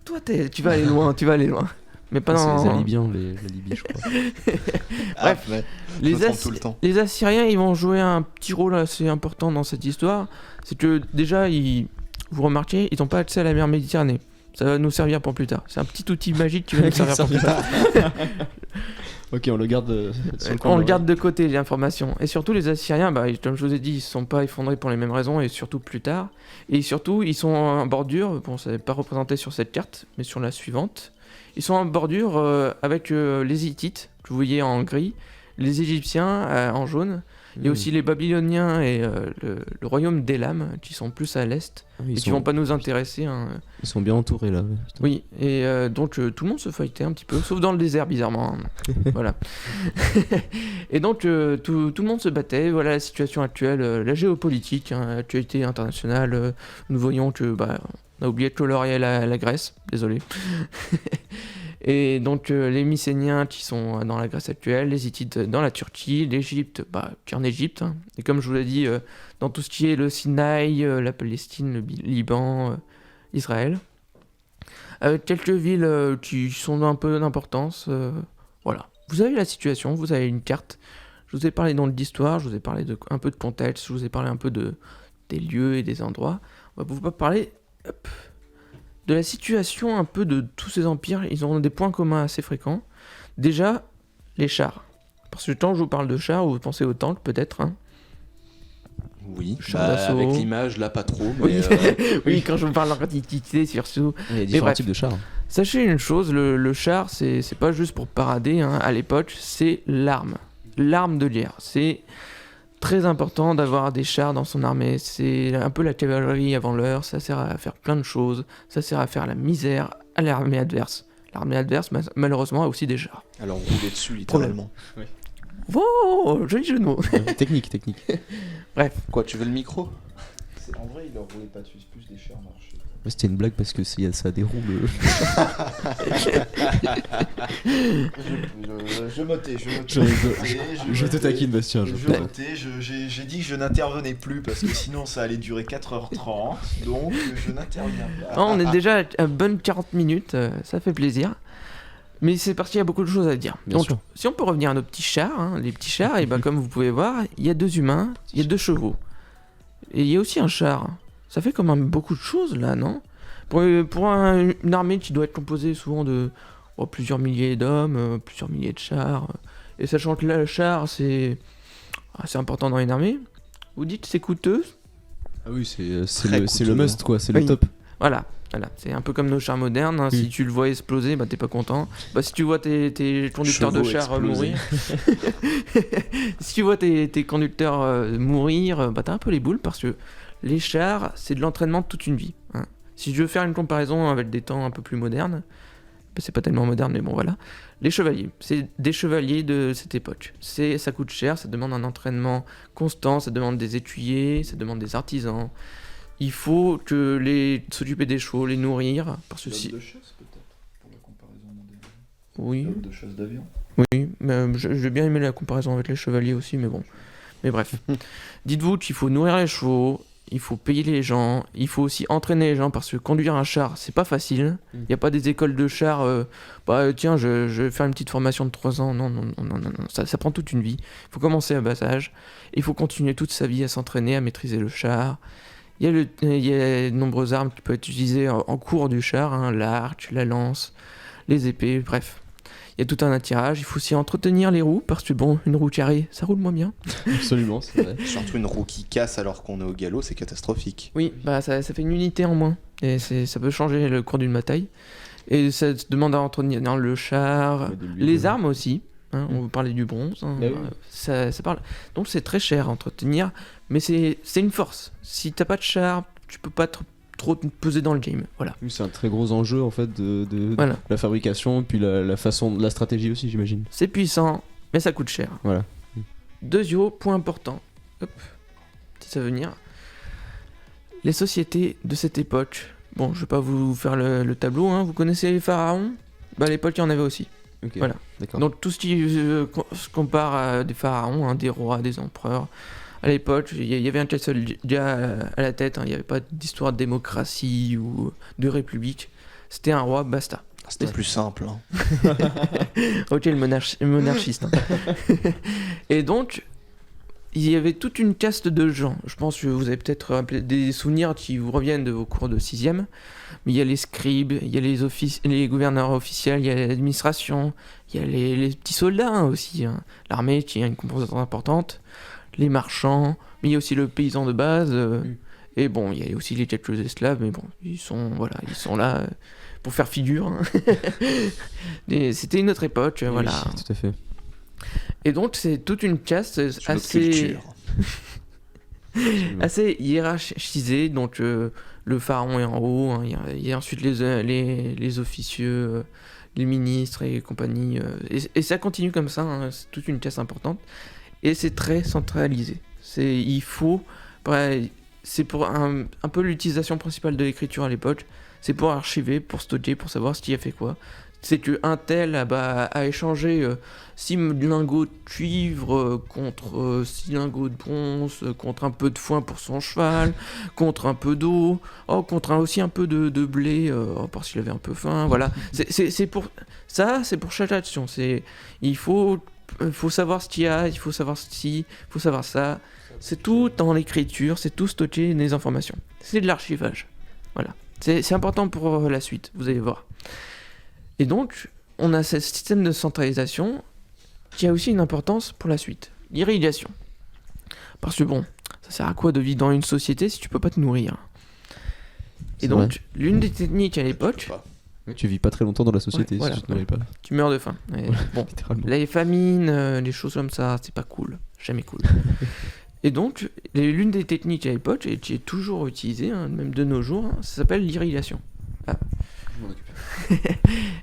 Toi, tu vas aller loin, Mais pas dans... C'est les Libyens, la Libye, je crois. Bref, tout le temps. les Assyriens, ils vont jouer un petit rôle assez important dans cette histoire. C'est que déjà, vous remarquez, ils n'ont pas accès à la mer Méditerranée. Ça va nous servir pour plus tard. C'est un petit outil magique qui va nous servir pour plus tard. Ok, on le garde sur le coin On de le garde l'oreille. de côté, l'information. Et surtout, les Assyriens, comme je vous ai dit, ils ne sont pas effondrés pour les mêmes raisons, et surtout plus tard. Et surtout, ils sont en bordure, bon, ça n'est pas représenté sur cette carte, mais sur la suivante. Ils sont en bordure avec les Hittites, que vous voyez en gris, les Égyptiens en jaune. Il y a aussi les Babyloniens et le royaume d'Élam, qui sont plus à l'est, Ah oui, et qui vont pas nous intéresser. Hein. Ils sont bien entourés là. Ouais. Oui, et donc tout le monde se fightait un petit peu, sauf dans le désert, bizarrement. Voilà. Et donc tout le monde se battait. Voilà la situation actuelle, la géopolitique, hein, l'actualité internationale. Nous voyons que on a oublié de colorier la Grèce, désolé. Et donc les Mycéniens qui sont dans la Grèce actuelle, les Hittites dans la Turquie, l'Égypte qui est en Égypte. Hein. Et comme je vous l'ai dit, dans tout ce qui est le Sinaï, la Palestine, le Liban, Israël. Avec quelques villes qui sont d'un peu d'importance. Voilà. Vous avez la situation, vous avez une carte. Je vous ai parlé donc d'histoire, je vous ai parlé un peu de contexte, je vous ai parlé un peu des lieux et des endroits. On va vous parler de la situation un peu de tous ces empires. Ils ont des points communs assez fréquents. Déjà, les chars. Parce que quand je vous parle de chars, vous pensez aux tanks peut-être. Hein. Oui, Char d'assaut. avec l'image là pas trop, mais Oui. Oui, quand je vous parle d'antiquité, surtout. Il y a différents bref. types de chars. Sachez une chose, le char, c'est pas juste pour parader, hein, à l'époque, c'est l'arme. L'arme de guerre. C'est très important d'avoir des chars dans son armée. C'est un peu la cavalerie avant l'heure, ça sert à faire plein de choses. Ça sert à faire la misère à l'armée adverse. L'armée adverse, malheureusement, a aussi des chars. alors rouler dessus littéralement. Oh, joli jeu de mots. Technique. Quoi, tu veux le micro? En vrai, il leur voulait pas plus des chars marchés. Ouais, c'était une blague parce que ça déroule. Je notais. Je te taquine, Bastien. Je notais, j'ai dit que je n'intervenais plus parce que sinon ça allait durer 4h30, donc je n'interviens pas. Oh, on est déjà à bonne 40 minutes, ça fait plaisir. Mais c'est parti, il y a beaucoup de choses à dire. Bien Donc, sûr. si on peut revenir à nos petits chars, hein, les petits chars, et comme vous pouvez voir, il y a 2 humains, il y a 2 chevaux. Et il y a aussi un char. Ça fait quand même beaucoup de choses là, non? Pour une armée qui doit être composée souvent de plusieurs milliers d'hommes, plusieurs milliers de chars. Et sachant que là, le char, c'est assez important dans une armée. Vous dites que c'est coûteux? Ah oui, c'est Très le coûteux, must quoi, c'est Oui. le top. Voilà, c'est un peu comme nos chars modernes. Hein. Oui. Si tu le vois exploser, t'es pas content. Si tu vois tes conducteurs de Chevaux chars exploser. mourir, si tu vois tes conducteurs mourir, t'as un peu les boules parce que les chars, c'est de l'entraînement de toute une vie. Hein. Si je veux faire une comparaison avec des temps un peu plus modernes, c'est pas tellement moderne, mais bon voilà. Les chevaliers, c'est des chevaliers de cette époque. Ça coûte cher, ça demande un entraînement constant, ça demande des écuyers, ça demande des artisans. Il faut s'occuper des chevaux, les nourrir, parce que si... de chasse peut-être, pour la comparaison moderne. Oui, De chasse d'avion. oui, mais j'ai bien aimé la comparaison avec les chevaliers aussi, mais bon. Mais bref. Dites-vous qu'il faut nourrir les chevaux, il faut payer les gens, il faut aussi entraîner les gens, parce que conduire un char, c'est pas facile. Il n'y a pas des écoles de char, tiens, je vais faire une petite formation de 3 ans. Non, ça prend toute une vie. Il faut commencer à bas âge, il faut continuer toute sa vie à s'entraîner, à maîtriser le char. Il y a de nombreuses armes qui peuvent être utilisées en cours du char, hein, l'arc, la lance, les épées, bref. Il y a tout un attirage, il faut aussi entretenir les roues, parce que une roue carrée, ça roule moins bien. Absolument, c'est vrai. Surtout une roue qui casse alors qu'on est au galop, c'est catastrophique. Oui, ça fait une unité en moins, et ça peut changer le cours d'une bataille. Et ça demande à entretenir le char, les armes aussi. Hein, on vous parlait du bronze, hein, Bah oui. ça parle. Donc c'est très cher à entretenir, mais c'est une force. Si t'as pas de char, tu peux pas trop te peser dans le game. Voilà. Oui, c'est un très gros enjeu en fait de Voilà. la fabrication, puis la façon, la stratégie aussi, j'imagine. C'est puissant, mais ça coûte cher. Voilà. Deuxième point important. Hop, petit à venir. Les sociétés de cette époque. Bon, je vais pas vous faire le tableau. Hein. Vous connaissez les pharaons? À l'époque, il y en avait aussi. Ok. Voilà. D'accord. Donc tout ce qui se compare à des pharaons, hein, des rois, des empereurs. À l'époque, il y avait un seul gars à la tête. Hein. Il n'y avait pas d'histoire de démocratie ou de république. C'était un roi, basta. C'était plus simple. Hein. Ok, le monarchiste. Hein. Et donc, il y avait toute une caste de gens. Je pense que vous avez peut-être des souvenirs qui vous reviennent de vos cours de 6e. Mais il y a les scribes, il y a les gouverneurs officiels, il y a l'administration, il y a les petits soldats hein, aussi. Hein. L'armée qui a une composante importante, les marchands, mais il y a aussi le paysan de base. Et bon, il y a aussi les quelques esclaves, mais bon, ils sont là pour faire figure. Hein. C'était une autre époque, voilà. Oui, tout à fait. Et donc, c'est toute une caste Une autre assez, culture. assez hiérarchisée. Donc, le pharaon est en haut. Hein, il y a ensuite les officieux, les ministres et compagnie. Et ça continue comme ça. Hein, c'est toute une caste importante. Et c'est très centralisé. C'est pour un peu l'utilisation principale de l'écriture à l'époque. C'est pour archiver, pour stocker, pour savoir ce qui a fait quoi. C'est qu'un tel a échangé 6 lingots de cuivre contre 6 lingots de bronze, contre un peu de foin pour son cheval, contre un peu d'eau, contre aussi un peu de blé, parce qu'il avait un peu faim, voilà. C'est pour ça, c'est pour chaque action. Il faut savoir ce qu'il y a, il faut savoir il faut savoir ça. C'est tout dans l'écriture, c'est tout stocké des informations. C'est de l'archivage, voilà. C'est important pour la suite, vous allez voir. Et donc, on a ce système de centralisation qui a aussi une importance pour la suite. L'irrigation. Parce que bon, ça sert à quoi de vivre dans une société si tu peux pas te nourrir? Et donc, l'une des techniques à l'époque... Tu vis pas très longtemps dans la société Ouais, voilà, si tu te nourris pas. Tu meurs de faim. Et bon, Littéralement. les famines, les choses comme ça, c'est pas cool. Jamais cool. Et donc, l'une des techniques à l'époque, et qui est toujours utilisée, hein, même de nos jours, hein, ça s'appelle l'irrigation. Je m'en occupe.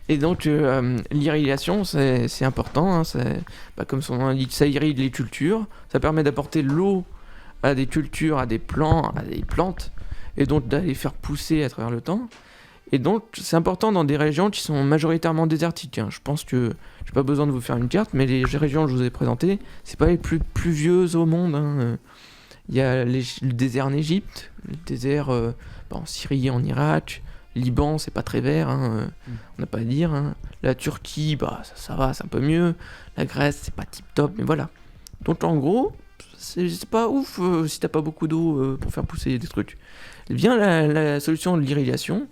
Et donc, l'irrigation, c'est important. Hein, comme son nom l'indique, ça irrigue les cultures. Ça permet d'apporter l'eau à des cultures, à des plants, à des plantes, et donc d'aller faire pousser à travers le temps. Et donc, c'est important dans des régions qui sont majoritairement désertiques. Hein. Je pense que j'ai pas besoin de vous faire une carte, mais les régions que je vous ai présentées, c'est pas les plus pluvieuses au monde. Hein. Il y a le désert en Égypte, le désert en Syrie, en Irak, Liban, c'est pas très vert, hein. On n'a pas à dire. Hein. La Turquie, ça va, c'est un peu mieux. La Grèce, c'est pas tip top, mais voilà. Donc en gros, c'est pas ouf si t'as pas beaucoup d'eau pour faire pousser des trucs. Et bien la solution de l'irrigation,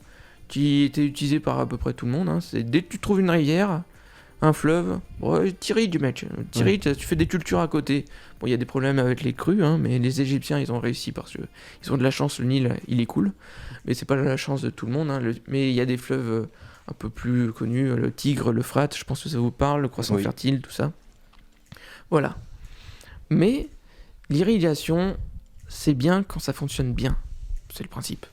qui était utilisée par à peu près tout le monde, hein, c'est dès que tu trouves une rivière, un fleuve, t'irrigues, mec. Tu fais des cultures à côté. Bon, il y a des problèmes avec les crues, hein, mais les Égyptiens, ils ont réussi parce que ils ont de la chance, le Nil, il est cool. Mais c'est pas la chance de tout le monde. Hein, mais il y a des fleuves un peu plus connus, le Tigre, l'Euphrate, je pense que ça vous parle, le croissant fertile, tout ça. Voilà. Mais l'irrigation, c'est bien quand ça fonctionne bien. C'est le principe.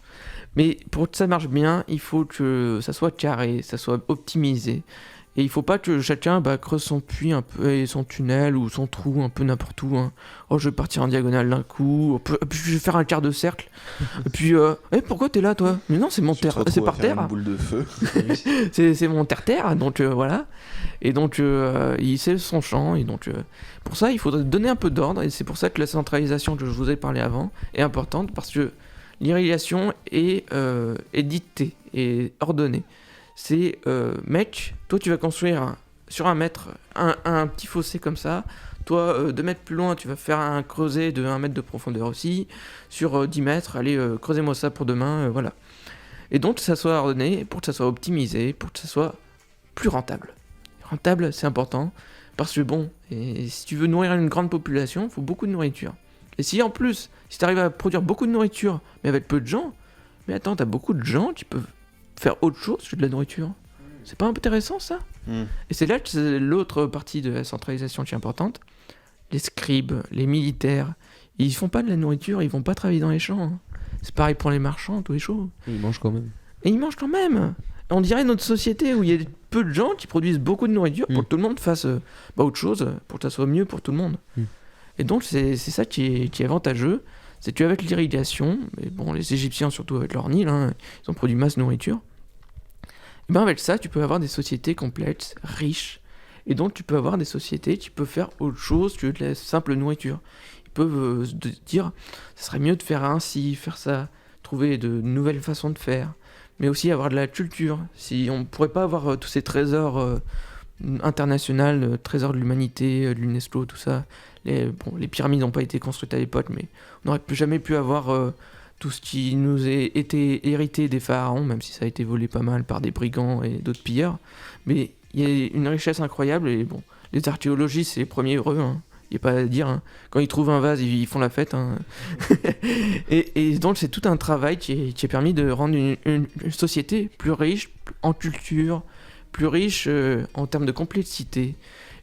Mais pour que ça marche bien, il faut que ça soit carré, ça soit optimisé. Et il faut pas que chacun creuse son puits un peu, et son tunnel ou son trou un peu n'importe où. Hein. Oh, je vais partir en diagonale d'un coup, puis je vais faire un quart de cercle. Et puis, pourquoi t'es là, toi? Mais non, c'est mon terre, c'est par terre. Une boule de feu. c'est mon terre-terre, donc voilà. Et donc, il sait son champ, et donc, pour ça, il faudrait donner un peu d'ordre, et c'est pour ça que la centralisation que je vous ai parlé avant est importante, parce que l'irrigation est dictée et ordonnée. C'est, mec, toi tu vas construire sur 1 mètre un petit fossé comme ça. Toi, 2 mètres plus loin, tu vas faire un creuset de 1 mètre de profondeur aussi. Sur 10 mètres, allez, creusez-moi ça pour demain, voilà. Et donc, que ça soit ordonné, pour que ça soit optimisé, pour que ça soit plus rentable. Rentable, c'est important, parce que bon, et si tu veux nourrir une grande population, il faut beaucoup de nourriture. Et si en plus, si tu arrives à produire beaucoup de nourriture, mais avec peu de gens, mais attends, t'as beaucoup de gens qui peuvent faire autre chose que de la nourriture. C'est pas intéressant ça? Et c'est là que c'est l'autre partie de la centralisation qui est importante. Les scribes, les militaires, ils font pas de la nourriture, ils vont pas travailler dans les champs. Hein. C'est pareil pour les marchands, tous les choses. Ils mangent quand même. Et ils mangent quand même. On dirait notre société où il y a peu de gens qui produisent beaucoup de nourriture pour que tout le monde fasse autre chose, pour que ça soit mieux pour tout le monde. Et donc c'est ça qui est avantageux. C'est que avec l'irrigation, et bon, les Égyptiens surtout avec leur Nil, hein, ils ont produit masse de nourriture. Et ben avec ça, tu peux avoir des sociétés complètes, riches, et donc tu peux avoir des sociétés qui peuvent faire autre chose que de la simple nourriture. Ils peuvent se dire, ça serait mieux de faire ainsi, faire ça, trouver de nouvelles façons de faire, mais aussi avoir de la culture. Si on ne pourrait pas avoir tous ces trésors internationaux, trésors de l'humanité, de l'UNESCO, tout ça, les pyramides n'ont pas été construites à l'époque, mais on n'aurait jamais pu avoir tout ce qui nous a été hérité des pharaons, même si ça a été volé pas mal par des brigands et d'autres pilleurs. Mais il y a une richesse incroyable, et bon, les archéologistes, c'est les premiers heureux, hein. Il n'y a pas à dire, hein. Quand ils trouvent un vase, ils font la fête, hein. et donc c'est tout un travail qui a permis de rendre une société plus riche en culture, plus riche en termes de complexité,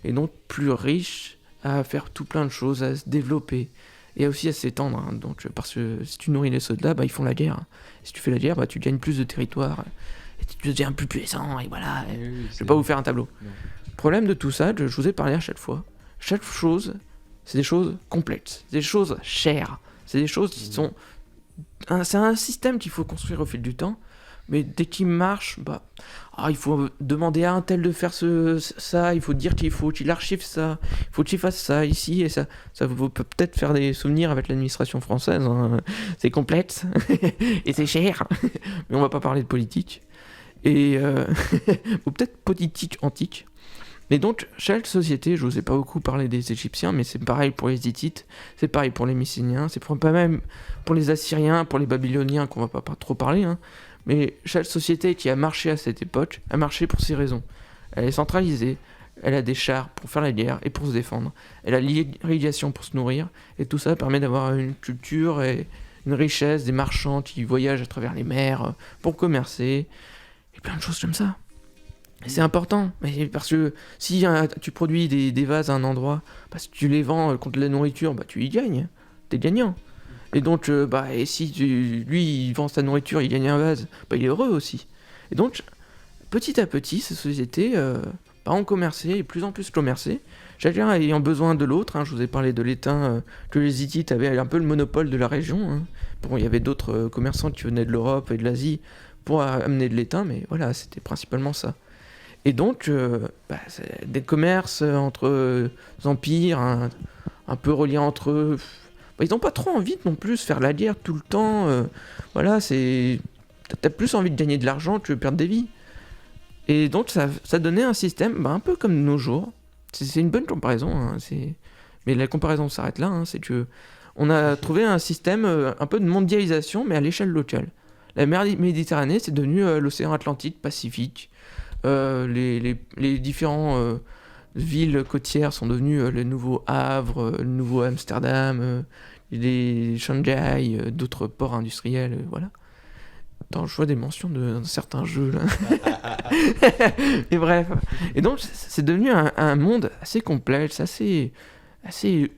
et donc plus riche à faire tout plein de choses, à se développer, et aussi à s'étendre, hein. Donc, parce que si tu nourris les soldats, ils font la guerre. Si tu fais la guerre, tu gagnes plus de territoire, et tu deviens plus puissant, et voilà. Je vais pas vous faire un tableau. Le problème de tout ça, je vous ai parlé à chaque fois. Chaque chose, c'est des choses complexes, c'est des choses chères, c'est des choses qui sont... C'est un système qu'il faut construire au fil du temps, mais dès qu'il marche, il faut demander à un tel de faire ça, il faut dire qu'il archive ça, il faut qu'il fasse ça ici, et ça vous peut peut-être faire des souvenirs avec l'administration française, hein. C'est complexe, et c'est cher, mais on va pas parler de politique, et ou peut-être politique antique. Et donc, chaque société, je vous ai pas beaucoup parlé des Égyptiens, mais c'est pareil pour les Hittites, c'est pareil pour les Mycéniens, pas même pour les Assyriens, pour les Babyloniens, qu'on va pas trop parler, hein. Mais chaque société qui a marché à cette époque a marché pour ces raisons. Elle est centralisée, elle a des chars pour faire la guerre et pour se défendre, elle a l'irrigation pour se nourrir, et tout ça permet d'avoir une culture et une richesse, des marchands qui voyagent à travers les mers pour commercer, et plein de choses comme ça. Et c'est important, parce que si tu produis des vases à un endroit, parce que tu les vends contre la nourriture, tu y gagnes, t'es gagnant. Et donc, et si lui, il vend sa nourriture, il gagne un vase, il est heureux aussi. Et donc, petit à petit, ces sociétés ont commercé, et plus en plus commercé, chacun ayant besoin de l'autre, hein. Je vous ai parlé de l'étain, que les Hittites avaient un peu le monopole de la région, hein. Bon, il y avait d'autres commerçants qui venaient de l'Europe et de l'Asie pour amener de l'étain, mais voilà, c'était principalement ça. Et donc, c'est des commerces entre empires, un peu reliés entre eux. Ils n'ont pas trop envie non plus de faire la guerre tout le temps. T'as plus envie de gagner de l'argent que de perdre des vies. Et donc, ça donnait un système un peu comme de nos jours. C'est une bonne comparaison, hein. Mais la comparaison s'arrête là, hein. C'est que on a trouvé un système un peu de mondialisation, mais à l'échelle locale. La mer Méditerranée, c'est devenu l'océan Atlantique, Pacifique. Les différents villes côtières sont devenues le nouveau Havre, le nouveau Amsterdam, les Shanghai, d'autres ports industriels, voilà. Attends, je vois des mentions d'un certain jeu là. Et bref. Et donc c'est devenu un monde assez complexe, assez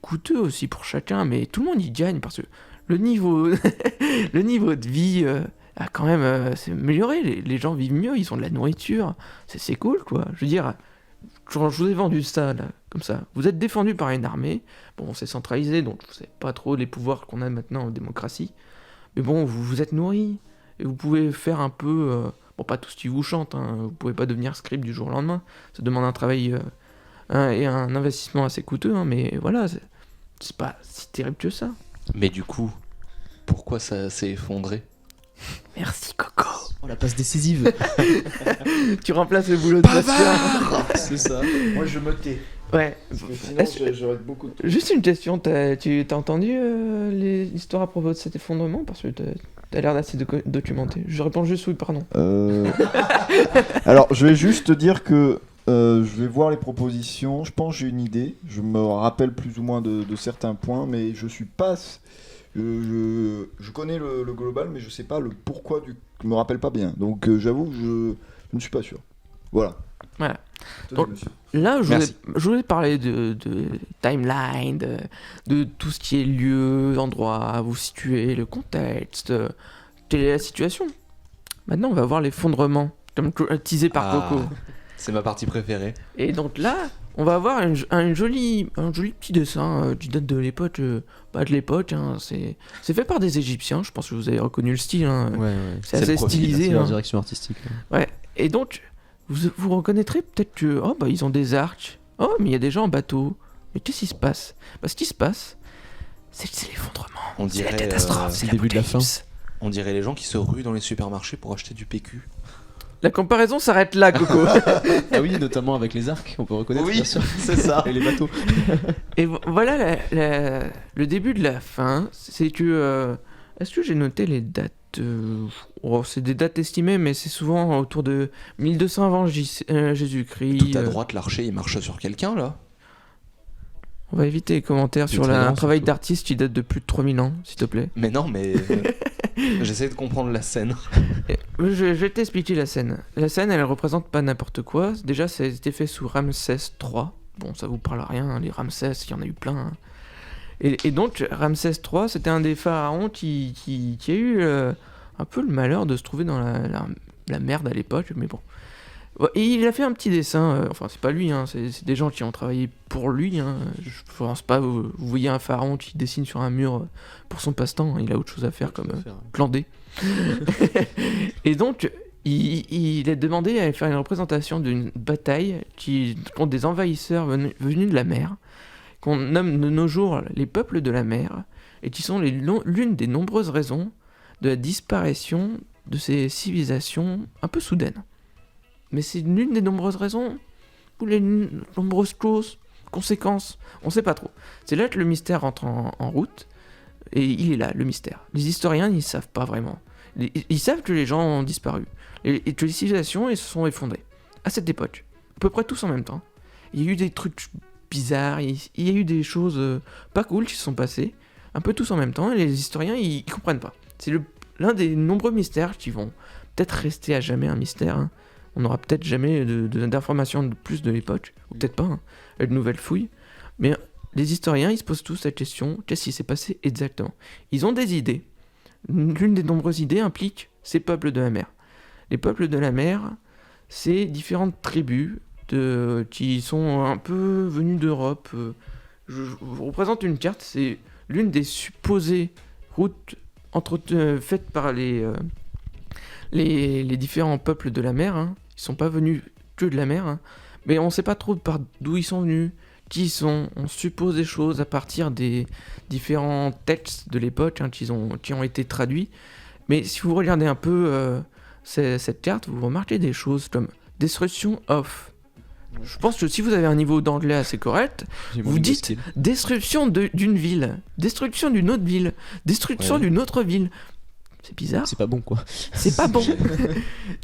coûteux aussi pour chacun, mais tout le monde y gagne parce que le niveau de vie a quand même s'est amélioré. Les gens vivent mieux, ils ont de la nourriture, c'est cool quoi. Je veux dire, quand je vous ai vendu ça là, comme ça, vous êtes défendu par une armée, bon c'est centralisé donc vous savez pas trop les pouvoirs qu'on a maintenant en démocratie, mais bon vous êtes nourris et vous pouvez faire un peu, pas tout ce qui vous chante, hein, vous pouvez pas devenir scribe du jour au lendemain, ça demande un travail et un investissement assez coûteux, hein, mais voilà, c'est pas si terrible que ça. Mais du coup, pourquoi ça s'est effondré ? Merci Coco. La passe décisive. Tu remplaces le boulot de Bastien. C'est ça. Moi je me tais. Ouais. Sinon j'aurais beaucoup de... Juste une question, tu t'as entendu l'histoire à propos de cet effondrement? Parce que t'as l'air d'assez documenté. Je réponds juste oui, pardon. Alors je vais juste te dire que je vais voir les propositions. Je pense que j'ai une idée. Je me rappelle plus ou moins de certains points, mais je suis pas... Je connais le global, mais je sais pas le pourquoi je me rappelle pas bien. Donc j'avoue que je ne suis pas sûr. Voilà. Voilà. Tenez, Donc, monsieur. là, je voulais parler de timeline, de tout ce qui est lieu, endroit, vous situer, le contexte, quelle est la situation. Maintenant, on va voir l'effondrement, comme teasé par Coco. C'est ma partie préférée. Et donc là, on va avoir un joli petit dessin qui date de l'époque, pas de l'époque, hein, c'est fait par des Égyptiens, je pense que vous avez reconnu le style, hein. Ouais. C'est assez stylisé. C'est leur Hein. direction artistique. Ouais, et donc, vous reconnaîtrez peut-être que, ils ont des arcs, mais il y a des gens en bateau, mais qu'est-ce qui se passe? Ce qui se passe, c'est que c'est l'effondrement, On c'est la dirait, catastrophe, c'est le début de la fin. l'apocalypse. On dirait les gens qui se ruent dans les supermarchés pour acheter du PQ. La comparaison s'arrête là, Coco. Ah oui, notamment avec les arcs, on peut reconnaître. Oui, bien sûr. c'est ça. Et les bateaux. Et voilà le début de la fin. C'est que. Est-ce que j'ai noté les dates c'est des dates estimées, mais c'est souvent autour de 1200 avant Jésus-Christ. Tout à droite, l'archer, il marche sur quelqu'un, là. On va éviter les commentaires sur très un grand, travail surtout. d'artiste qui date de plus de 3000 ans, s'il te plaît. Mais non, mais... J'essaie de comprendre la scène. Je vais t'expliquer la scène. La scène, elle représente pas n'importe quoi. Déjà, ça a été fait sous Ramsès III. Bon, ça vous parle à rien, hein, les Ramsès, il y en a eu plein. Hein. Et donc, Ramsès III, c'était un des pharaons qui a eu un peu le malheur de se trouver dans la merde à l'époque, mais bon. Ouais, et il a fait un petit dessin, enfin c'est pas lui, hein, c'est des gens qui ont travaillé pour lui. Hein. Je pense pas, vous voyez un pharaon qui dessine sur un mur pour son passe-temps, hein, il a autre chose à faire comme glander. Et donc, il a demandé à faire une représentation d'une bataille contre des envahisseurs venus de la mer, qu'on nomme de nos jours les peuples de la mer, et qui sont l'une des nombreuses raisons de la disparition de ces civilisations un peu soudaines. Mais c'est l'une des nombreuses raisons, ou les nombreuses causes, conséquences, on sait pas trop. C'est là que le mystère entre en route, et il est là, le mystère. Les historiens, ils savent pas vraiment. Ils savent que les gens ont disparu, et que les civilisations elles se sont effondrées. À cette époque, à peu près tous en même temps. Il y a eu des trucs bizarres, il y a eu des choses pas cool qui se sont passées, un peu tous en même temps, et les historiens, ils comprennent pas. C'est l'un des nombreux mystères qui vont peut-être rester à jamais un mystère, hein. On n'aura peut-être jamais d'informations de plus de l'époque, ou peut-être pas, hein, avec de nouvelles fouilles. Mais les historiens, ils se posent tous la question, qu'est-ce qui s'est passé exactement ? Ils ont des idées. L'une des nombreuses idées implique ces peuples de la mer. Les peuples de la mer, c'est différentes tribus qui sont un peu venues d'Europe. Je vous représente une carte, c'est l'une des supposées routes faites par les différents peuples de la mer. Hein. Ils sont pas venus que de la mer, hein. Mais on sait pas trop d'où ils sont venus, qui ils sont. On suppose des choses à partir des différents textes de l'époque, hein, qui ont été traduits. Mais si vous regardez un peu cette carte, vous remarquez des choses comme Destruction of. Je pense que si vous avez un niveau d'anglais assez correct, vous dites destruction d'une ville, destruction d'une autre ville, destruction d'une autre ville. C'est bizarre. C'est pas bon, quoi. C'est pas bon.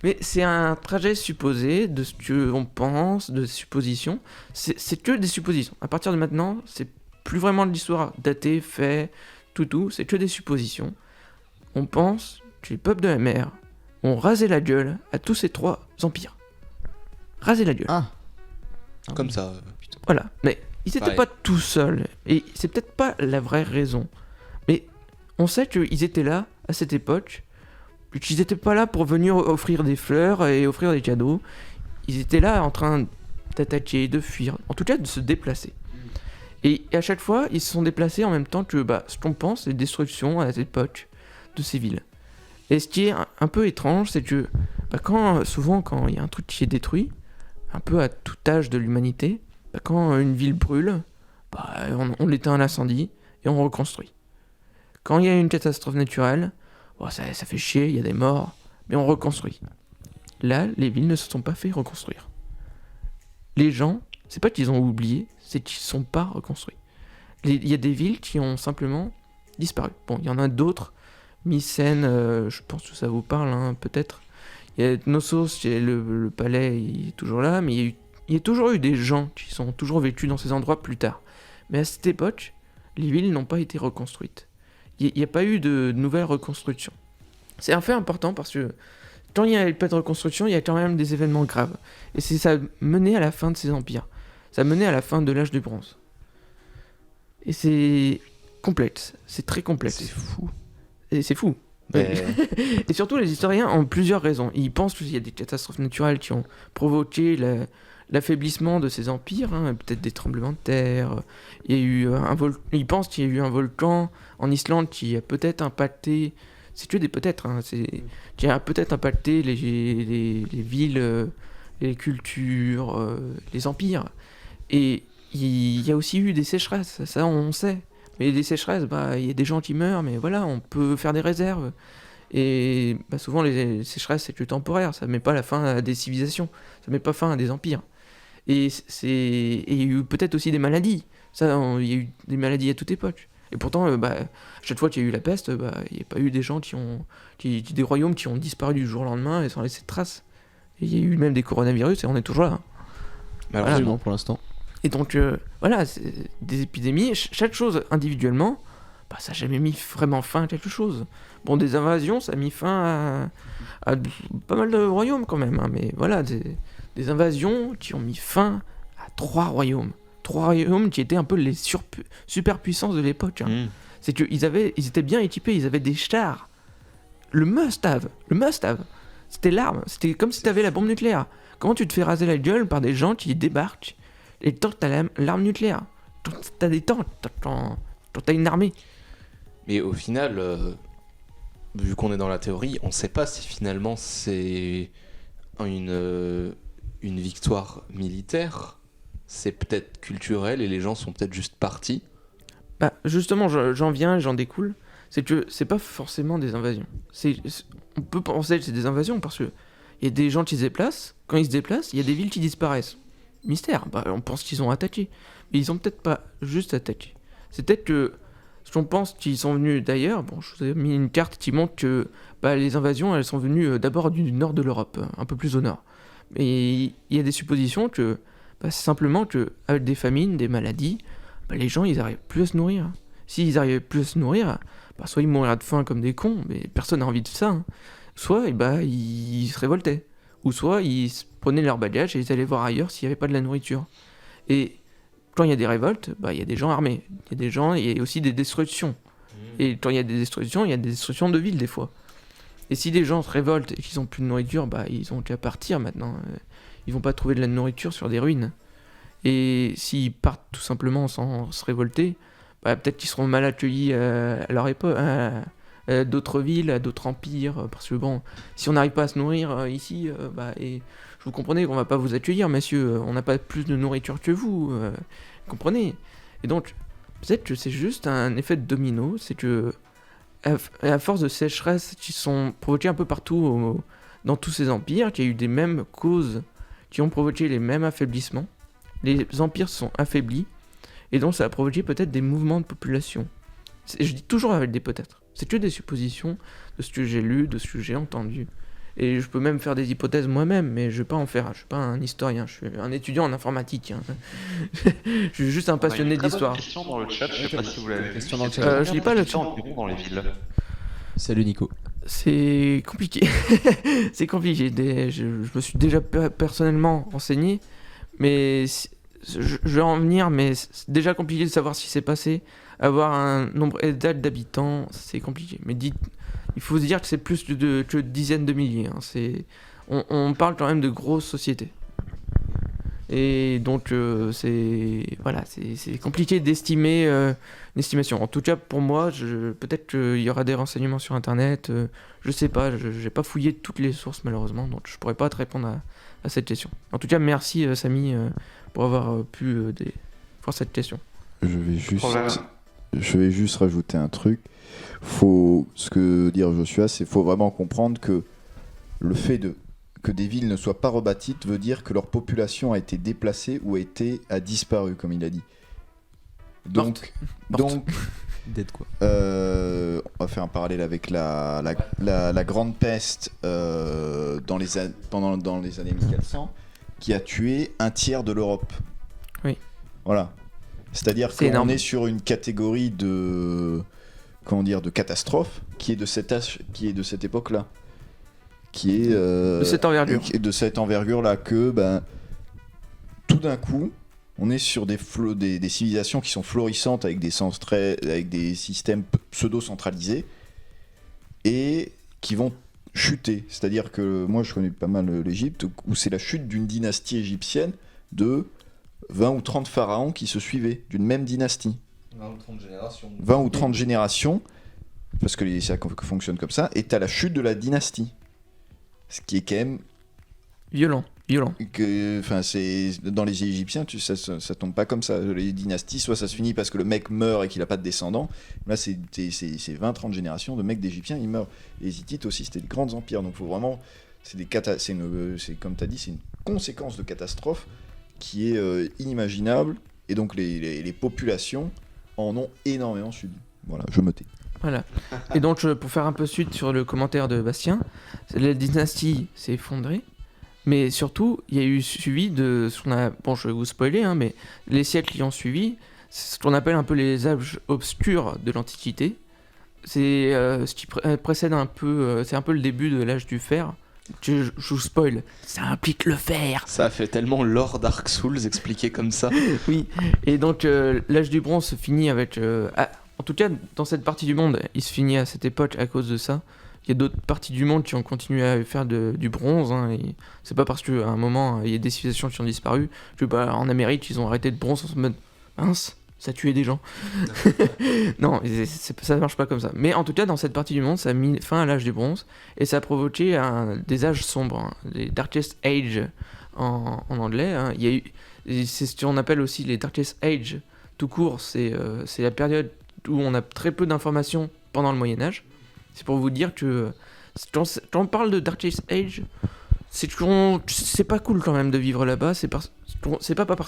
Mais c'est un trajet supposé de ce qu'on pense, de suppositions. C'est que des suppositions. À partir de maintenant, c'est plus vraiment de l'histoire datée, fait, tout. C'est que des suppositions. On pense que les peuples de la mer ont rasé la gueule à tous ces trois empires. Rasé la gueule. Ah. Comme ça. Putain. Voilà. Mais ils n'étaient Pareil. pas tout seuls. Et c'est peut-être pas la vraie raison. Mais on sait qu'ils étaient là à cette époque, qu'ils n'étaient pas là pour venir offrir des fleurs et offrir des cadeaux. Ils étaient là en train d'attaquer, de fuir, en tout cas de se déplacer. Et à chaque fois, ils se sont déplacés en même temps que ce qu'on pense, les destructions à cette époque de ces villes. Et ce qui est un peu étrange, c'est que souvent quand il y a un truc qui est détruit, un peu à tout âge de l'humanité, quand une ville brûle, on l'éteint à l'incendie et on reconstruit. Quand il y a une catastrophe naturelle, ça fait chier, il y a des morts, mais on reconstruit. Là, les villes ne se sont pas fait reconstruire. Les gens, c'est pas qu'ils ont oublié, c'est qu'ils ne sont pas reconstruits. Il y a des villes qui ont simplement disparu. Bon, il y en a d'autres. Mycène, je pense que ça vous parle, hein, peut-être. Il y a Knossos, le palais, il est toujours là, mais il y a toujours eu des gens qui sont toujours vécus dans ces endroits plus tard. Mais à cette époque, les villes n'ont pas été reconstruites. Il n'y a pas eu de nouvelles reconstructions. C'est un fait important parce que quand il n'y a pas de reconstruction, il y a quand même des événements graves. Et ça menait à la fin de ces empires. Ça menait à la fin de l'âge du bronze. Et c'est complexe. C'est très complexe. C'est fou. Et c'est fou. Mais... Et surtout, les historiens ont plusieurs raisons. Ils pensent qu'il y a des catastrophes naturelles qui ont provoqué l'affaiblissement de ces empires, hein, peut-être des tremblements de terre. Il y a eu ils pensent qu'il y a eu un volcan en Islande qui a peut-être impacté. C'est que des peut-être, hein, qui a peut-être impacté les villes, les cultures, les empires. Et il y a aussi eu des sécheresses, ça on sait. Mais des sécheresses, il y a des gens qui meurent, mais voilà, on peut faire des réserves. Et bah, souvent, les sécheresses, c'est que temporaire. Ça met pas la fin à des civilisations. Ça met pas fin à des empires. Et il y a eu peut-être aussi des maladies. Il y a eu des maladies à toute époque. Et pourtant, bah, chaque fois qu'il y a eu la peste, bah, il n'y a pas eu des gens des royaumes qui ont disparu du jour au lendemain et sans laisser de traces. Et il y a eu même des coronavirus et on est toujours là. Malheureusement pour l'instant. Et donc, voilà, c'est des épidémies, chaque chose individuellement, bah, ça n'a jamais mis vraiment fin à quelque chose. Bon, des invasions, ça a mis fin à pas mal de royaumes quand même, hein, mais voilà, des invasions qui ont mis fin à 3 royaumes. 3 royaumes qui étaient un peu les superpuissances de l'époque. Hein. C'est qu'ils étaient bien équipés, ils avaient des chars. Le must-have, c'était l'arme, c'était comme si tu avais la bombe nucléaire. Comment tu te fais raser la gueule par des gens qui débarquent et tant que t'as l'arme nucléaire, t'as des tanks, t'as une armée. Mais au final, vu qu'on est dans la théorie, on sait pas si finalement c'est une victoire militaire, c'est peut-être culturel et les gens sont peut-être juste partis. Bah justement, j'en viens, j'en découle. C'est que c'est pas forcément des invasions. On peut penser que c'est des invasions parce que il y a des gens qui se déplacent. Quand ils se déplacent, il y a des villes qui disparaissent. Mystère. Bah, on pense qu'ils ont attaqué. Mais ils ont peut-être pas juste attaqué. C'est peut-être que ce qu'on pense qu'ils sont venus d'ailleurs. Bon, je vous ai mis une carte qui montre que bah, les invasions, elles sont venues d'abord du nord de l'Europe, un peu plus au nord. Mais il y a des suppositions que bah, c'est simplement que avec des famines, des maladies, bah, les gens ils n'arrivent plus à se nourrir. S'ils n'arrivaient plus à se nourrir, bah, soit ils mourraient de faim comme des cons, mais personne n'a envie de ça. Hein. Soit bah, ils se révoltaient. Ou soit ils prenaient leur bagage et ils allaient voir ailleurs s'il n'y avait pas de la nourriture. Et quand il y a des révoltes, bah, il y a des gens armés. Il y a aussi des destructions. Et quand il y a des destructions, il y a des destructions de villes des fois. Et si des gens se révoltent et qu'ils n'ont plus de nourriture, bah, ils ont qu'à partir maintenant. Ils vont pas trouver de la nourriture sur des ruines. Et s'ils partent tout simplement sans se révolter, bah, peut-être qu'ils seront mal accueillis à leur époque, à d'autres villes, à d'autres empires. Parce que bon, si on n'arrive pas à se nourrir ici, bah, et vous comprenez qu'on va pas vous accueillir, messieurs. On n'a pas plus de nourriture que vous. Comprenez. Et donc, peut-être que c'est juste un effet de domino. C'est que, à force de sécheresses qui sont provoquées un peu partout dans tous ces empires, qu'il y a eu des mêmes causes qui ont provoqué les mêmes affaiblissements. Les empires se sont affaiblis. Et donc, ça a provoqué peut-être des mouvements de population. Je dis toujours avec des peut-être. C'est que des suppositions de ce que j'ai lu, de ce que j'ai entendu. Et je peux même faire des hypothèses moi-même, mais je ne vais pas en faire. Je ne suis pas un historien, je suis un étudiant en informatique. Hein. Je suis juste un passionné d'histoire. Question dans le chat, je sais pas si vous l'avez vu. Question dans le chat. Je lis pas le chat. Dans les villes. Salut Nico. C'est compliqué. C'est compliqué. Je me suis déjà personnellement renseigné, mais je vais en venir, mais c'est déjà compliqué de savoir ce qui s'est passé. Avoir un nombre exact d'habitants, c'est compliqué. Mais il faut se dire que c'est plus que dizaines de milliers. Hein. On parle quand même de grosses sociétés. Et donc, c'est compliqué d'estimer une estimation. En tout cas, pour moi, peut-être qu'il y aura des renseignements sur Internet. Je sais pas, j'ai pas fouillé toutes les sources malheureusement, donc je pourrais pas te répondre à cette question. En tout cas, merci Samy pour avoir pu voir cette question. Je vais juste rajouter un truc. Ce que dire Joshua, c'est faut vraiment comprendre que le fait que des villes ne soient pas rebâties veut dire que leur population a été déplacée ou a disparu, comme il a dit. Donc, Dead quoi. on va faire un parallèle avec la grande peste dans les années 1400 qui a tué un tiers de l'Europe. Oui. Voilà. C'est-à-dire C'est qu'on énorme. est sur une catégorie de catastrophe qui est de cette époque-là. Qui est De cette envergure. de cette envergure-là que tout d'un coup on est sur des civilisations qui sont florissantes avec des systèmes pseudo-centralisés et qui vont chuter. C'est-à-dire que moi je connais pas mal l'Égypte où c'est la chute d'une dynastie égyptienne de 20 ou 30 pharaons qui se suivaient d'une même dynastie. 20 ou 30 générations. 20 ou 30 générations, parce que ça fonctionne comme ça, et t'as la chute de la dynastie. Ce qui est quand même Violent. Violent. Enfin, c'est dans les Égyptiens, ça tombe pas comme ça. Les dynasties, soit ça se finit parce que le mec meurt et qu'il a pas de descendants. Là, c'est 20-30 générations de mecs d'Égyptiens, ils meurent. Et les Hittites aussi, c'était des grands empires. Donc, faut vraiment, c'est comme tu as dit, c'est une conséquence de catastrophe qui est inimaginable. Et donc, les populations en ont énormément subi. Voilà, je me tais. Voilà. Et donc, pour faire un peu suite sur le commentaire de Bastien, la dynastie s'est effondrée. Mais surtout, il y a eu suivi de ce qu'on a... Bon, je vais vous spoiler, hein, mais les siècles qui ont suivi, c'est ce qu'on appelle un peu les âges obscurs de l'Antiquité. C'est ce qui précède un peu... c'est un peu le début de l'âge du fer. Je vous spoil, ça implique le fer. Ça fait tellement lore Dark Souls expliqué comme ça. Oui, et donc l'âge du bronze se finit avec... en tout cas, dans cette partie du monde, il se finit à cette époque à cause de ça. Il y a d'autres parties du monde qui ont continué à faire du bronze. Hein, et c'est pas parce qu'à un moment, il y a des civilisations qui ont disparu que en Amérique, ils ont arrêté de bronze en se mode mince, ça tuait des gens. Non, ça marche pas comme ça. Mais en tout cas, dans cette partie du monde, ça a mis fin à l'âge du bronze et ça a provoqué des âges sombres, hein, les Darkest Age en anglais. Hein. Il y a eu, c'est ce qu'on appelle aussi les Darkest Age tout court. C'est la période où on a très peu d'informations pendant le Moyen-Âge. C'est pour vous dire que quand on parle de Darkest Age, c'est pas cool quand même de vivre là-bas. C'est pas parce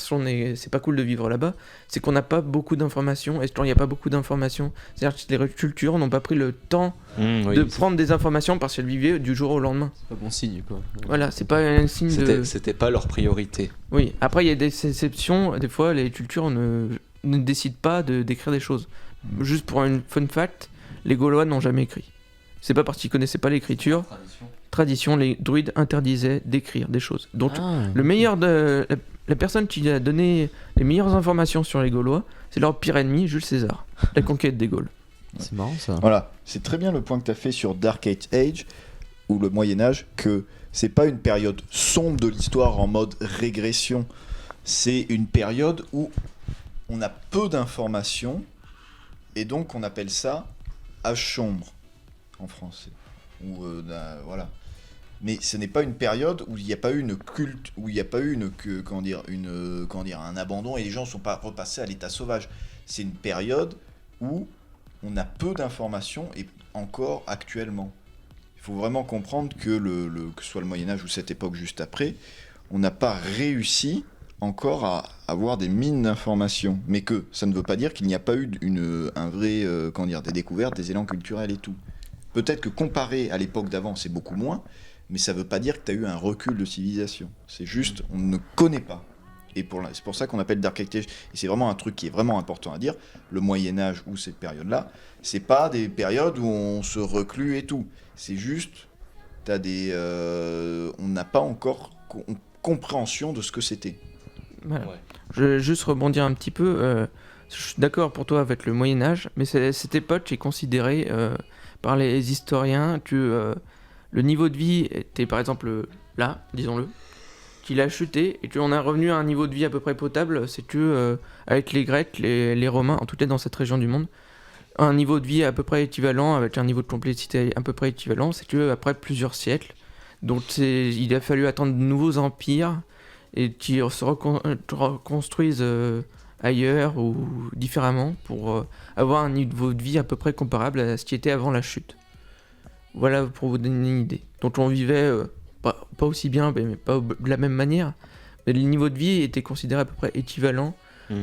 que c'est pas cool de vivre là-bas, c'est qu'on n'a pas beaucoup d'informations. Et quand il n'y a pas beaucoup d'informations, c'est-à-dire que les cultures n'ont pas pris le temps de prendre des informations parce qu'elles vivaient du jour au lendemain. C'est pas bon signe, quoi. Voilà, c'est pas un signe C'était pas leur priorité. Oui, après il y a des exceptions. Des fois, les cultures ne décident pas d'écrire des choses. Juste pour une fun fact, les Gaulois n'ont jamais écrit. C'est pas parce qu'ils connaissaient pas l'écriture. Tradition, les druides interdisaient d'écrire des choses. Donc, le meilleur de la personne qui a donné les meilleures informations sur les Gaulois, c'est leur pire ennemi, Jules César, la conquête des Gaules. C'est marrant ça. Voilà, c'est très bien le point que tu as fait sur Dark Age ou le Moyen Âge, que c'est pas une période sombre de l'histoire en mode régression. C'est une période où on a peu d'informations et donc on appelle ça âge sombre en français. Voilà. Mais ce n'est pas une période où il n'y a pas eu une culte, où il n'y a pas eu un abandon et les gens ne sont pas repassés à l'état sauvage. C'est une période où on a peu d'informations et encore actuellement. Il faut vraiment comprendre que que ce soit le Moyen-Âge ou cette époque juste après, on n'a pas réussi encore à avoir des mines d'informations. Mais que ça ne veut pas dire qu'il n'y a pas eu des découvertes, des élans culturels et tout. Peut-être que comparé à l'époque d'avant, c'est beaucoup moins, mais ça ne veut pas dire que tu as eu un recul de civilisation. C'est juste, on ne connaît pas. Et c'est pour ça qu'on appelle Dark Age. Et c'est vraiment un truc qui est vraiment important à dire. Le Moyen-Âge ou cette période-là, c'est pas des périodes où on se reclue et tout. C'est juste, on n'a pas encore compréhension de ce que c'était. Voilà. Ouais. Je vais juste rebondir un petit peu. Je suis d'accord pour toi avec le Moyen-Âge, mais cette époque est considérée par les historiens que le niveau de vie était par exemple là, disons-le, qu'il a chuté et qu'on est revenu à un niveau de vie à peu près potable. C'est que avec les Grecs, les Romains, en tout cas dans cette région du monde, un niveau de vie à peu près équivalent, avec un niveau de complexité à peu près équivalent, c'est que après plusieurs siècles. Donc il a fallu attendre de nouveaux empires et qui se reconstruisent ailleurs ou différemment pour avoir un niveau de vie à peu près comparable à ce qui était avant la chute. Voilà pour vous donner une idée. Donc on vivait pas aussi bien, mais pas de la même manière. Mais le niveau de vie était considéré à peu près équivalent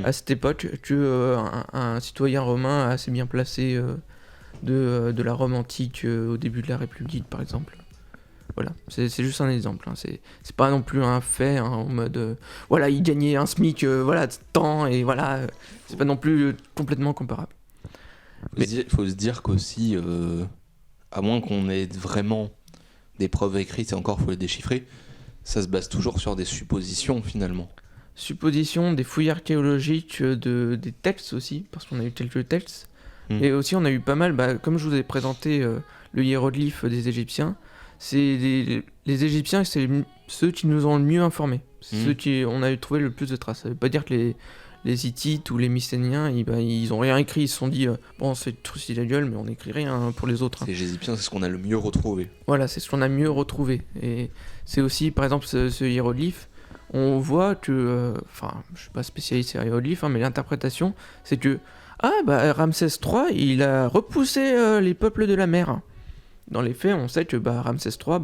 à cette époque que un citoyen romain assez bien placé de la Rome antique au début de la République par exemple. Voilà, c'est juste un exemple. Hein. C'est pas non plus un fait hein, en mode voilà, il gagnait un SMIC, voilà, tant et voilà, c'est pas non plus complètement comparable. Mais il faut se dire qu'aussi, à moins qu'on ait vraiment des preuves écrites et encore faut les déchiffrer, ça se base toujours sur des suppositions finalement. Suppositions, des fouilles archéologiques, des textes aussi, parce qu'on a eu quelques textes. Et aussi on a eu pas mal, comme je vous ai présenté le hiéroglyphe des Égyptiens. Les Égyptiens, c'est ceux qui nous ont le mieux informés. C'est ceux qui on a trouvé le plus de traces. Ça veut pas dire que les Hittites ou les Mycéniens, ils ont rien écrit, ils se sont dit bon, c'est truci la gueule, mais on n'écrit rien pour les autres. Les Égyptiens, c'est ce qu'on a le mieux retrouvé. Voilà, c'est ce qu'on a mieux retrouvé. Et c'est aussi, par exemple, ce hiéroglyphe, on voit que, enfin, je suis pas spécialiste en hiéroglyphe, mais l'interprétation, c'est que Ramsès III, il a repoussé les peuples de la mer. Dans les faits, on sait que Ramsès III,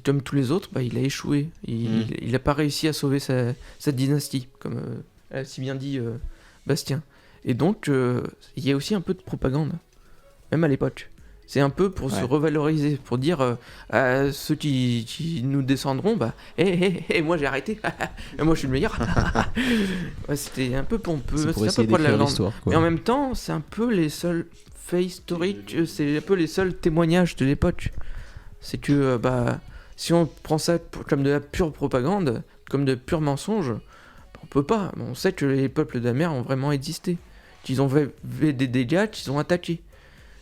comme tous les autres, il a échoué. Il n'a pas réussi à sauver sa dynastie, comme a si bien dit Bastien. Et donc, il y a aussi un peu de propagande, même à l'époque. C'est un peu pour se revaloriser, pour dire à ceux qui nous descendront, moi j'ai arrêté, moi je suis le meilleur. C'était un peu pompeux, C'est pour c'est un essayer peu de la d'écrire grande. l'histoire, quoi. Mais en même temps, c'est un peu les seuls faits historiques, c'est un peu les seuls témoignages de l'époque. C'est que si on prend ça comme de la pure propagande, comme de purs mensonges, on peut pas. On sait que les peuples de la mer ont vraiment existé, qu'ils ont fait des dégâts, qu'ils ont attaqué.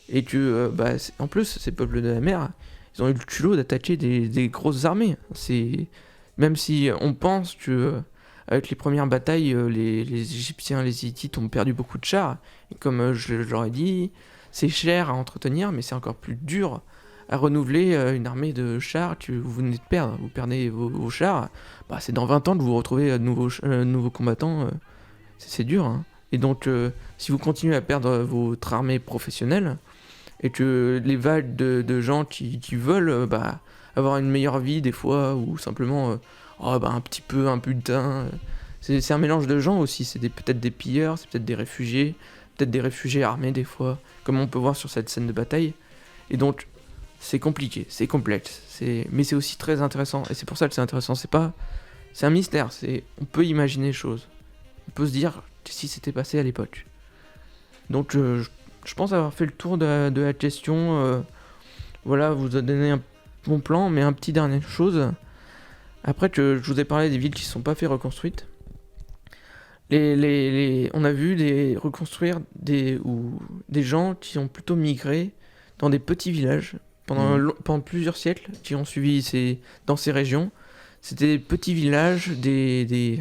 Et que, en plus, ces peuples de la mer, ils ont eu le culot d'attaquer des grosses armées. Même si on pense que avec les premières batailles, les Égyptiens, les Hittites ont perdu beaucoup de chars. Et comme je l'aurais dit, c'est cher à entretenir, mais c'est encore plus dur à renouveler une armée de chars que vous venez de perdre. Vous perdez vos chars, c'est dans 20 ans que vous retrouvez de nouveaux combattants. C'est dur, hein. Et donc, si vous continuez à perdre votre armée professionnelle, et que les vagues de gens qui veulent avoir une meilleure vie des fois, ou simplement un petit peu un butin, c'est un mélange de gens aussi, c'est peut-être des pilleurs, c'est peut-être des réfugiés armés des fois, comme on peut voir sur cette scène de bataille. Et donc c'est compliqué, c'est complexe, mais c'est aussi très intéressant, et c'est pour ça que c'est intéressant. C'est un mystère, on peut imaginer les choses, on peut se dire si c'était passé à l'époque. Donc je pense avoir fait le tour de la question. Voilà, vous a donné un bon plan, mais un petit dernière chose. Après que je vous ai parlé des villes qui ne sont pas fait reconstruites, on a vu reconstruire des gens qui ont plutôt migré dans des petits villages pendant plusieurs siècles, qui ont suivi dans ces régions. C'était des petits villages, des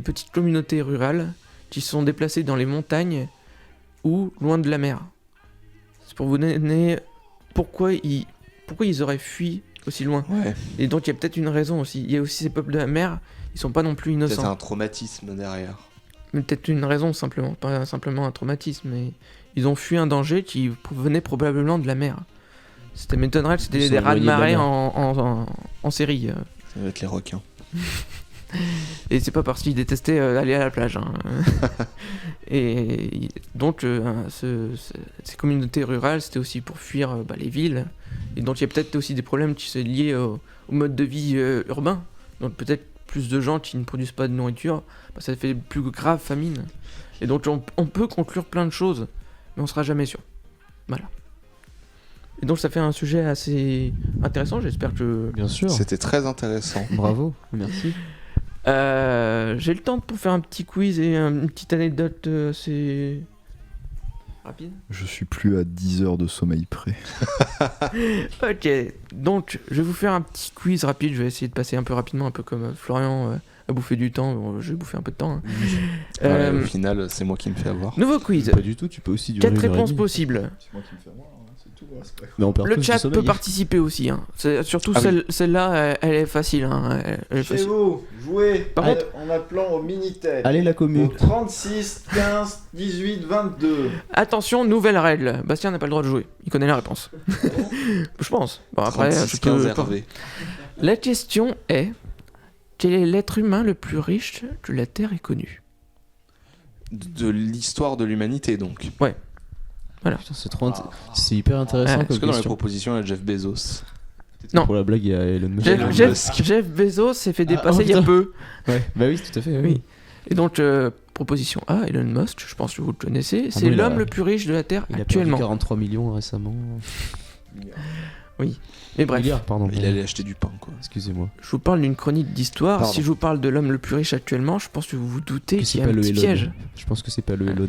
petites communautés rurales qui se sont déplacées dans les montagnes ou loin de la mer. C'est pour vous donner pourquoi ils auraient fui aussi loin. Ouais. Et donc il y a peut-être une raison aussi. Il y a aussi ces peuples de la mer, ils sont pas non plus innocents. Peut-être un traumatisme derrière. Mais peut-être une raison simplement, pas simplement un traumatisme, mais ils ont fui un danger qui venait probablement de la mer. C'était m'étonnerait que c'était des rats de marée en série. Ça va être les requins. Et c'est pas parce qu'ils détestaient aller à la plage. Hein. Et donc, ces communautés rurales, c'était aussi pour fuir les villes. Et donc, il y a peut-être aussi des problèmes qui sont liés au mode de vie urbain. Donc, peut-être plus de gens qui ne produisent pas de nourriture, ça fait plus grave famine. Et donc, on peut conclure plein de choses, mais on sera jamais sûr. Voilà. Et donc, ça fait un sujet assez intéressant. J'espère que. Bien sûr. C'était très intéressant. Bravo, merci. J'ai le temps pour faire un petit quiz et une petite anecdote assez rapide. Je suis plus à 10 heures de sommeil près. Ok, donc je vais vous faire un petit quiz rapide. Je vais essayer de passer un peu rapidement, un peu comme Florian a bouffé du temps. Bon, je vais bouffer un peu de temps. Hein. Au final, c'est moi qui me fais avoir. Nouveau quiz. Pas du tout, tu peux aussi durer 4 une heure et réponses demie. possibles. C'est moi qui me fais avoir, c'est tout. Mais on perd Le tous du chat sommeil. peut participer aussi. Hein. Surtout Ah oui. celle-là, elle est facile. Hein. Elle est Chez facile. vous, jouez Par contre- en appelant au Minitel. Allez la commu. Au 36 15 18 22. Attention, nouvelle règle. Bastien n'a pas le droit de jouer. Il connaît la réponse. Je pense. Bon, après, 36, je peux 15 pas. Hervé. La question est: quel est l'être humain le plus riche que la Terre ait connu? De l'histoire de l'humanité, donc. Putain, c'est hyper intéressant Ouais. comme Est-ce que dans les question. propositions, il y a Jeff Bezos? Non. Pour la blague, il y a Elon Musk. Elon Musk. Jeff Bezos s'est fait dépasser oh, il y a putain. peu. Ouais, bah oui, tout à fait. Oui. Et donc, proposition A, Elon Musk, je pense que vous le connaissez, c'est bon, il l'homme a- le plus riche de la Terre Il a perdu actuellement. 43 millions récemment. Mais bref, Milliards, pardon. Il allait acheter du pain, quoi. Excusez-moi. je vous parle d'une chronique d'histoire. Pardon. Si je vous parle de l'homme le plus riche actuellement, je pense que vous vous doutez Que qu'il y c'est a pas un le petit Elon. piège. Je pense que c'est pas le Elon.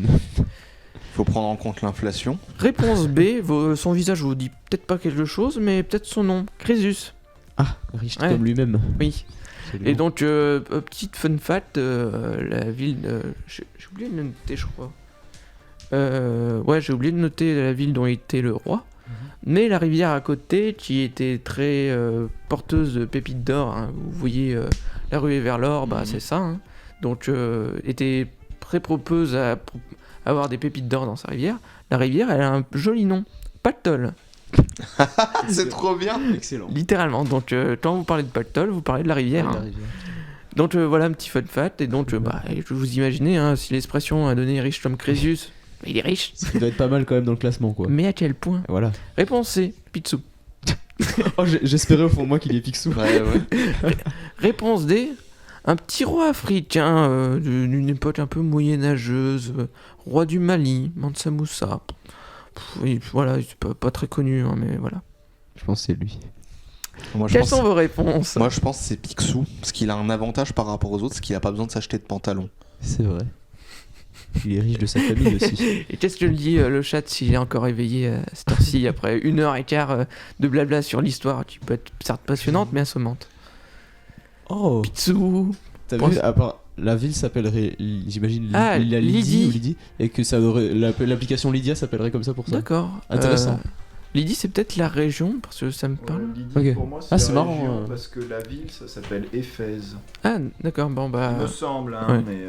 Faut prendre en compte l'inflation. Réponse B, son visage vous dit peut-être pas quelque chose, mais peut-être son nom, Crésus. Ah, riche Ouais. comme lui-même. Oui. Et donc, petite fun fact, la ville. J'ai oublié de le noter, je crois. Ouais, j'ai oublié de noter la ville dont était le roi. Mais la rivière à côté, qui était très porteuse de pépites d'or, hein, vous voyez la ruée vers l'or, bah c'est ça. Hein. Donc, était très proposeuse à avoir des pépites d'or dans sa rivière. La rivière, elle a un joli nom, Paltol. C'est trop bien. Excellent. Littéralement. Donc, quand vous parlez de Paltol, vous parlez de la rivière. La Hein. rivière. Donc voilà un petit fun fact. Et donc, je vous imaginez, hein, si l'expression a donné riche comme Crésus, il est riche. Il doit être pas mal quand même dans le classement, quoi. Mais à quel point? Voilà. Réponse C, Picsou. Oh, j'espérais au fond de moi qu'il y ait Picsou. Ouais. Réponse D, un petit roi africain d'une époque un peu moyenâgeuse, roi du Mali, Mansa Moussa. Oui, voilà, c'est pas très connu, hein, mais voilà. Je pense que c'est lui. Moi, je Quelles pense, sont vos réponses? moi, je pense que c'est Picsou, parce qu'il a un avantage par rapport aux autres, c'est qu'il a pas besoin de s'acheter de pantalon. C'est vrai. Il est riche de sa famille aussi. Et qu'est-ce que dit le chat s'il est encore éveillé à cette heure-ci, après 1h15 de blabla sur l'histoire, qui peut être certes passionnante, mais assommante. Oh, Picsou. t'as Pense- vu, à part la ville s'appellerait, j'imagine, Ah, Lydie. ou Lydie, et que ça aurait, l'application Lydia s'appellerait comme ça pour ça. D'accord. Intéressant. Lydie, c'est peut-être la région, parce que ça me parle. Ok. Pour moi, Ah, c'est la marrant, région, parce que la ville, ça s'appelle Éphèse. Ah, d'accord, bon bah... Il me semble, hein, ouais. mais...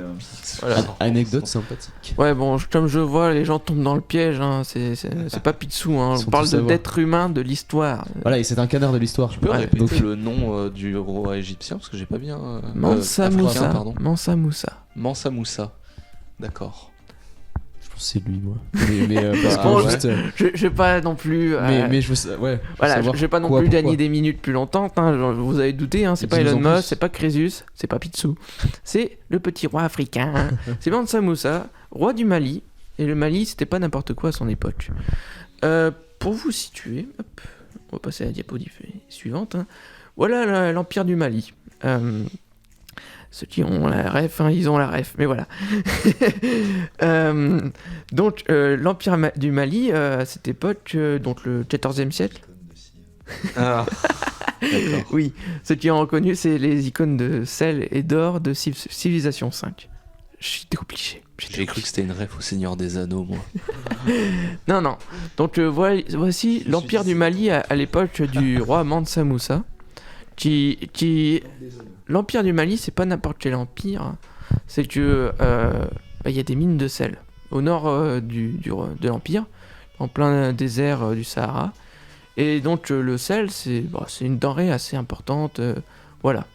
Voilà. Anecdote sympathique. Ouais, bon, comme je vois, les gens tombent dans le piège, hein, c'est pas Picsou, hein, Ils on sont parle tous à voir. d'être humain, de l'histoire. Voilà, et c'est un canard de l'histoire. Tu peux Ouais, répéter donc- le nom du roi égyptien, parce que j'ai pas bien... Mansa africain, Moussa. pardon. Mansa Moussa. Mansa Moussa. D'accord. Je pense que c'est lui, moi. Parce Bah, que ouais. juste, Je vais pas non plus... mais je veux, ouais. Voilà, savoir je vais pas non quoi, plus pourquoi. gagner des minutes plus longtemps, hein, vous avez douté, hein, c'est pas Dis-nous Elon en plus. Musk, c'est pas Crésus, c'est pas Picsou, c'est le petit roi africain, c'est Mansa Moussa, roi du Mali, et le Mali c'était pas n'importe quoi à son époque. Pour vous situer, hop, on va passer à la diapositive suivante, hein. Voilà l'empire du Mali. Ceux qui ont la ref, hein, ils ont la ref, mais voilà. Donc, l'Empire du Mali, à cette époque, donc le XIVe siècle, Ah, d'accord. oui, ceux qui ont reconnu, c'est les icônes de sel et d'or de Civilisation 5. J'étais obligé. J'ai cru que c'était une ref au Seigneur des Anneaux, moi. Non. Donc, voici l'Empire du Mali à l'époque du roi Mansa Moussa, qui l'Empire du Mali, c'est pas n'importe quel empire, c'est que y a des mines de sel au nord de l'empire, en plein désert du Sahara. Et donc le sel, c'est une denrée assez importante, voilà.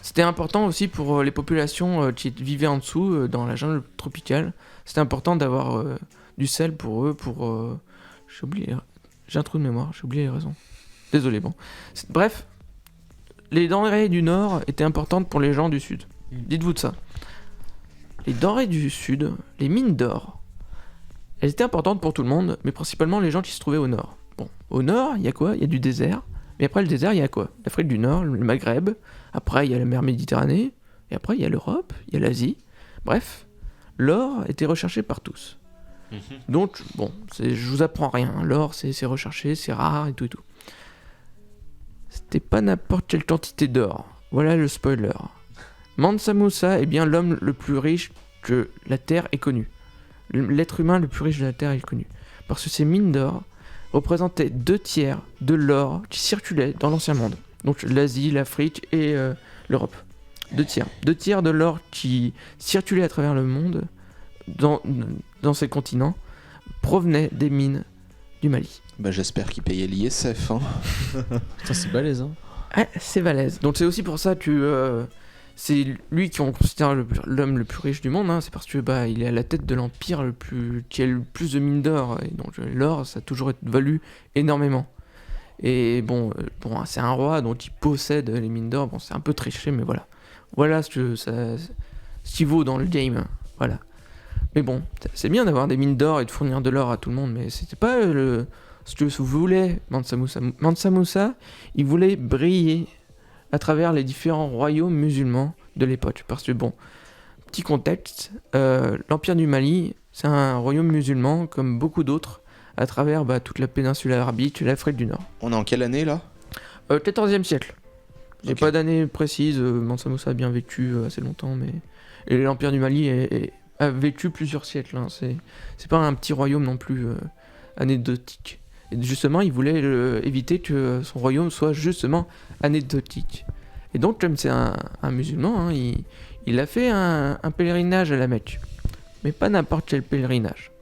C'était important aussi pour les populations qui vivaient en dessous, dans la jungle tropicale. C'était important d'avoir du sel pour eux, j'ai un trou de mémoire, j'ai oublié les raisons. Désolé, bon. Bref, les denrées du nord étaient importantes pour les gens du sud. Dites-vous de ça. Les denrées du sud, les mines d'or, elles étaient importantes pour tout le monde, mais principalement les gens qui se trouvaient au nord. Bon, au nord, il y a quoi? Il y a du désert. Mais après le désert, il y a quoi? L'Afrique du Nord, le Maghreb. Après, il y a la mer Méditerranée. Et après, il y a l'Europe, il y a l'Asie. Bref, l'or était recherché par tous. Donc, bon, je vous apprends rien. L'or, c'est recherché, c'est rare et tout et tout. C'était pas n'importe quelle quantité d'or. Voilà le spoiler. Mansa Moussa est bien l'homme le plus riche que la Terre ait connu. L'être humain le plus riche de la Terre ait connu. Parce que ces mines d'or représentaient 2/3 de l'or qui circulait dans l'ancien monde. Donc l'Asie, l'Afrique et l'Europe. 2/3. 2/3 de l'or qui circulait à travers le monde, dans ces continents, provenait des mines du Mali. Bah, j'espère qu'il payait l'ISF. Hein. Putain, c'est balèze, hein. Ah, c'est balèze. Donc c'est aussi pour ça que c'est lui qu'on considère l'homme le plus riche du monde, hein. C'est parce que il est à la tête de l'empire qui a le plus de mines d'or. Et donc l'or, ça a toujours valu énormément. Et bon, c'est un roi, donc il possède les mines d'or. Bon, c'est un peu triché, mais voilà. Voilà ce qu'il vaut dans le game. Voilà. Mais bon, c'est bien d'avoir des mines d'or et de fournir de l'or à tout le monde, mais c'était pas ce que vous voulez, Mansa Moussa. Mansa Moussa, il voulait briller à travers les différents royaumes musulmans de l'époque. Parce que bon, petit contexte, l'Empire du Mali, c'est un royaume musulman comme beaucoup d'autres à travers toute la péninsule arabique et l'Afrique du Nord. On est en quelle année là? 14e siècle. J'ai Ok. pas d'année précise, Mansa Musa a bien vécu assez longtemps, mais. Et l'Empire du Mali a vécu plusieurs siècles, hein. C'est pas un petit royaume non plus anecdotique. Et justement, il voulait éviter que son royaume soit justement anecdotique. Et donc, comme c'est un musulman, hein, il a fait un pèlerinage à la Mecque. Mais pas n'importe quel pèlerinage.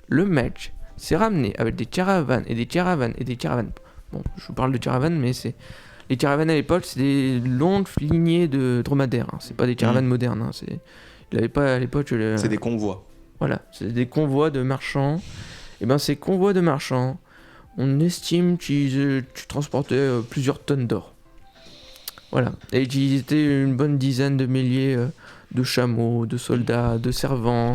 Le Mecque s'est ramené avec des caravanes et des caravanes et des caravanes. Bon, je vous parle de caravanes, mais c'est. Les caravanes à l'époque, c'est des longues lignées de dromadaires. Hein. C'est pas des caravanes modernes. Hein. Il avait pas à l'époque. C'est des convois. Voilà, c'est des convois de marchands. Et ben ces convois de marchands, on estime qu'ils transportaient plusieurs tonnes d'or. Voilà, et qu'ils étaient une bonne dizaine de milliers de chameaux, de soldats, de servants.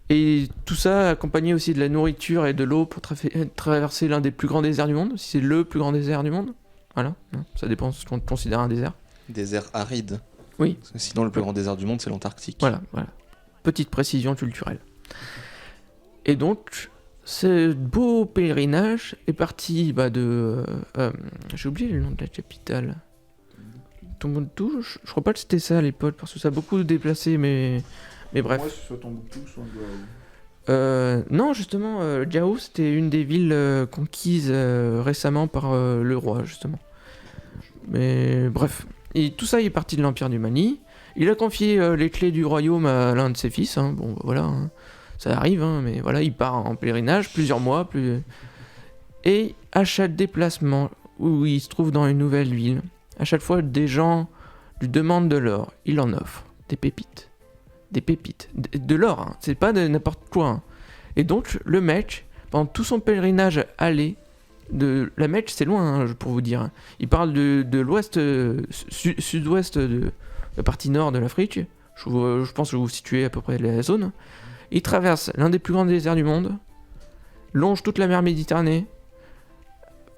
Et tout ça accompagné aussi de la nourriture et de l'eau pour traverser l'un des plus grands déserts du monde. Si c'est le plus grand désert du monde. Voilà, ça dépend de ce qu'on considère un désert. Désert aride. Oui. Parce que sinon, le plus grand désert du monde, c'est l'Antarctique. Voilà. Petite précision culturelle. Et donc, ce beau pèlerinage est parti de... j'ai oublié le nom de la capitale. Tombouctou, je crois pas que c'était ça à l'époque, parce que ça a beaucoup déplacé, mais bref. Moi, soit Tombouctou, soit Gao. Non, justement, Gao, c'était une des villes conquises récemment par le roi, justement. Mais bref. Et tout ça il est parti de l'Empire du Mali. Il a confié les clés du royaume à l'un de ses fils. Hein. Bon, voilà, hein. Ça arrive, hein, mais voilà, il part en pèlerinage plusieurs mois. Et à chaque déplacement où il se trouve dans une nouvelle ville, à chaque fois, des gens lui demandent de l'or. Il en offre des pépites. Des pépites. De l'or, hein. C'est pas de n'importe quoi. Hein. Et donc, le mec, pendant tout son pèlerinage aller, la Mecque, c'est loin, hein, pour vous dire. Hein. Il parle de l'ouest, sud-ouest de la partie nord de l'Afrique. Je pense que vous situez à peu près la zone. Il traverse l'un des plus grands déserts du monde, longe toute la mer Méditerranée,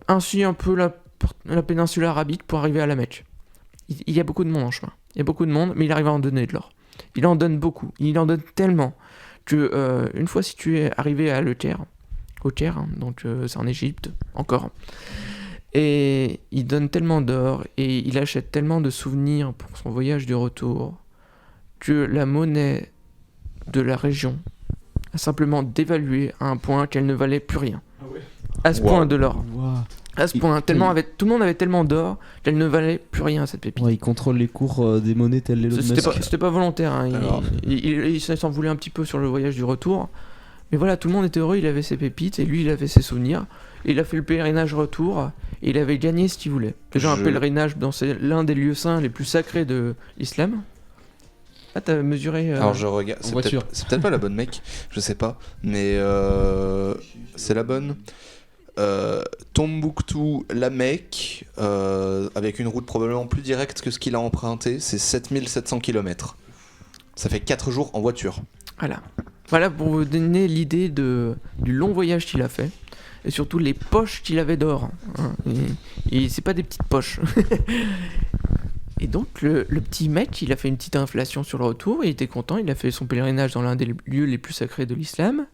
ainsi un peu la péninsule arabique pour arriver à la Mecque. Il y a beaucoup de monde en chemin. Il y a beaucoup de monde, mais il arrive à en donner de l'or. Il en donne beaucoup. Il en donne tellement que une fois si tu es arrivé à Le Caire, au Caire, hein, donc c'est en Égypte, encore. Et il donne tellement d'or et il achète tellement de souvenirs pour son voyage du retour que la monnaie de la région a simplement dévalué à un point qu'elle ne valait plus rien. À ce point de l'or. Wow. À ce point, tout le monde avait tellement d'or qu'elle ne valait plus rien, cette pépite. Ouais, il contrôle les cours des monnaies telles les C'était pas volontaire, hein. Alors. Il s'en voulait un petit peu sur le voyage du retour. Mais voilà, tout le monde était heureux, il avait ses pépites et lui il avait ses souvenirs. Et il a fait le pèlerinage retour et il avait gagné ce qu'il voulait. Déjà un pèlerinage dans l'un des lieux saints les plus sacrés de l'islam. Ah, t'as mesuré. Alors je regarde. en voiture. C'est peut-être pas la bonne, mec. Je sais pas. Mais c'est la bonne. Tombouctou, la Mecque, avec une route probablement plus directe que ce qu'il a emprunté, c'est 7700 km. Ça fait 4 jours en voiture. Voilà pour vous donner l'idée du long voyage qu'il a fait. Et surtout les poches qu'il avait d'or. Hein. Et c'est pas des petites poches. Et donc le petit mec, il a fait une petite inflation sur le retour. Il était content, il a fait son pèlerinage dans l'un des lieux les plus sacrés de l'islam.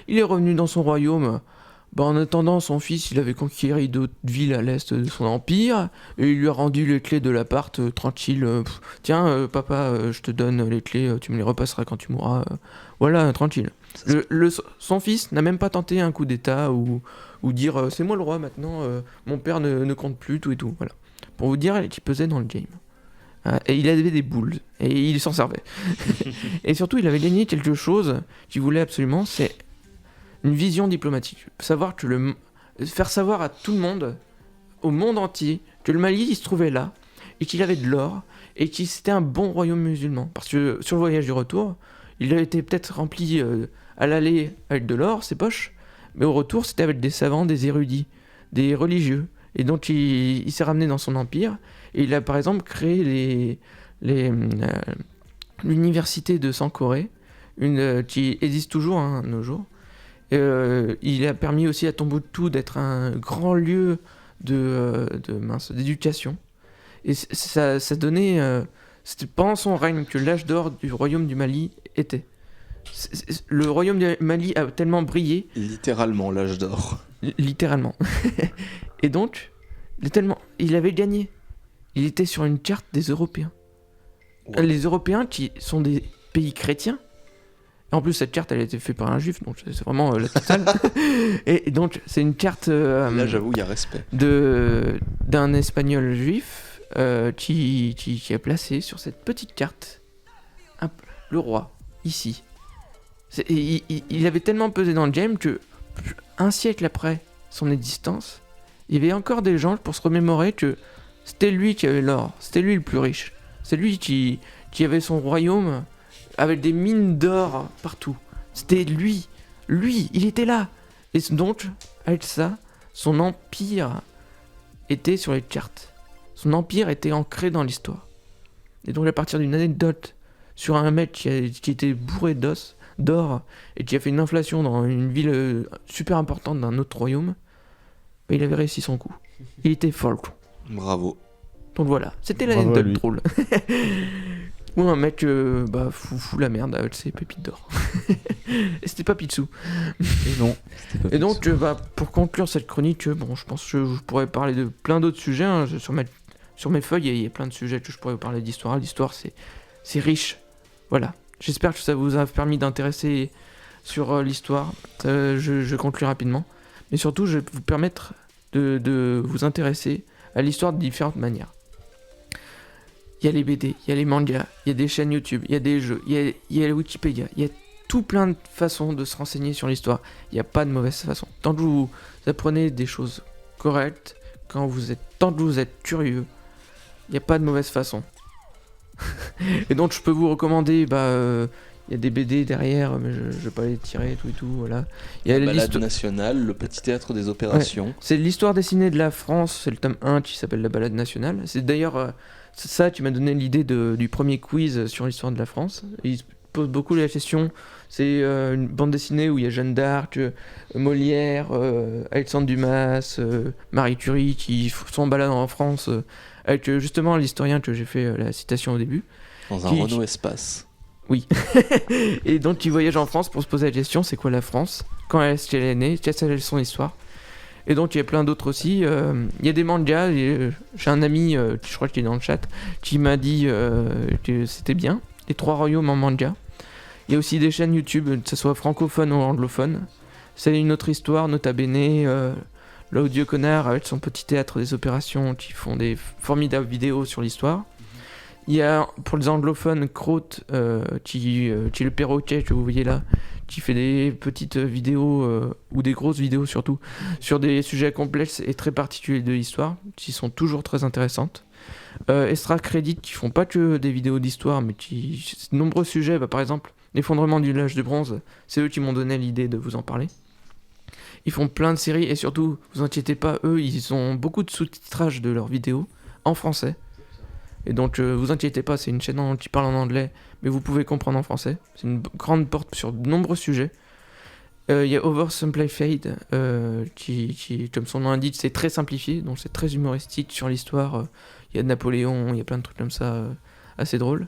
Il est revenu dans son royaume. En attendant, son fils, il avait conquéri d'autres villes à l'est de son empire, et il lui a rendu les clés de l'appart tranquille. Tiens, papa, je te donne les clés, tu me les repasseras quand tu mourras. Voilà, tranquille. Son fils n'a même pas tenté un coup d'état ou dire c'est moi le roi maintenant, mon père ne compte plus, tout et tout. Voilà. Pour vous dire qu'il pesait dans le game. Et il avait des boules, et il s'en servait. Et surtout, il avait gagné quelque chose qu'il voulait absolument, c'est une vision diplomatique. Faire savoir à tout le monde, au monde entier, que le Mali il se trouvait là, et qu'il avait de l'or, et que c'était un bon royaume musulman. Parce que sur le voyage du retour, il a été peut-être rempli à l'aller avec de l'or, ses poches, mais au retour c'était avec des savants, des érudits, des religieux. Et donc il s'est ramené dans son empire, et il a par exemple créé l'université de Sankoré, qui existe toujours à nos jours. Il a permis aussi à Tombouctou d'être un grand lieu d'éducation. Et ça donnait... c'était pendant son règne que l'âge d'or du royaume du Mali était. Le royaume du Mali a tellement brillé... Littéralement l'âge d'or. Littéralement. Et donc, il avait gagné. il était sur une carte des Européens. Ouais. Les Européens qui sont des pays chrétiens. Et en plus, cette carte, elle a été faite par un juif, donc c'est vraiment la totale. Et donc, c'est une carte Là, j'avoue, il y a respect. d'un espagnol juif qui a placé sur cette petite carte le roi, ici. Il avait tellement pesé dans le game que, un siècle après son existence, il y avait encore des gens pour se remémorer que c'était lui qui avait l'or, c'était lui le plus riche. C'est lui qui avait son royaume avec des mines d'or partout. C'était lui, il était là. Et donc, avec ça, son empire était sur les cartes. Son empire était ancré dans l'histoire. Et donc, à partir d'une anecdote sur un mec qui était bourré d'or et qui a fait une inflation dans une ville super importante d'un autre royaume, bah, il avait réussi son coup. Il était fort, quoi. Bravo. Donc voilà, c'était Bravo à l'anecdote lui. drôle. Ou un mec fout la merde avec ses pépites d'or. Et c'était pas Picsou. Et non. Et donc, pour conclure cette chronique, je pense que je pourrais parler de plein d'autres sujets. Hein. Sur mes feuilles, il y a plein de sujets que je pourrais vous parler d'histoire. L'histoire, c'est riche. Voilà. J'espère que ça vous a permis d'intéresser sur l'histoire. Je conclue rapidement. Mais surtout, je vais vous permettre de vous intéresser à l'histoire de différentes manières. Il y a les BD, il y a les mangas, il y a des chaînes YouTube, il y a des jeux, il y a la Wikipédia, il y a tout plein de façons de se renseigner sur l'histoire. Il n'y a pas de mauvaise façon. Tant que vous apprenez des choses correctes, tant que vous êtes curieux, il n'y a pas de mauvaise façon. Et donc je peux vous recommander, il y a des BD derrière, mais je ne vais pas les tirer et tout, voilà. Il y a La les balade nationale, le petit théâtre des opérations. C'est l'histoire dessinée de la France, c'est le tome 1 qui s'appelle La balade nationale. C'est d'ailleurs ça qui m'a donné l'idée du premier quiz sur l'histoire de la France. Il se pose beaucoup la question, c'est une bande dessinée où il y a Jeanne d'Arc, Molière, Alexandre Dumas, Marie Curie qui sont balades en France, avec justement l'historien que j'ai fait la citation au début. Dans un Qui- Renault Espace. Et donc il voyage en France pour se poser la question, c'est quoi la France? Quand est-ce qu'elle est née? Quelle est son histoire? Et donc il y a plein d'autres aussi. Il y a des mangas. J'ai un ami, je crois qu'il est dans le chat, qui m'a dit que c'était bien. Les 3 royaumes en manga. Il y a aussi des chaînes YouTube, que ce soit francophone ou anglophone. C'est une autre histoire, Nota Bene, l'audio connard avec son petit théâtre des opérations qui font des formidables vidéos sur l'histoire. Il y a pour les anglophones Kraut, qui est le perroquet que vous voyez là, qui fait des petites vidéos, ou des grosses vidéos surtout, sur des sujets complexes et très particuliers de l'histoire, qui sont toujours très intéressantes. Extra Credit, qui font pas que des vidéos d'histoire, mais qui nombreux sujets, par exemple l'effondrement du l'âge de bronze, c'est eux qui m'ont donné l'idée de vous en parler. Ils font plein de séries, et surtout, vous inquiétez pas, eux, ils ont beaucoup de sous-titrage de leurs vidéos en français. Et donc, vous inquiétez pas, c'est une chaîne qui parle en anglais, mais vous pouvez comprendre en français. C'est une grande porte sur de nombreux sujets. Il y a Oversimplified, qui, comme son nom l'indique, c'est très simplifié, donc c'est très humoristique sur l'histoire. Il y a Napoléon, il y a plein de trucs comme ça, assez drôles.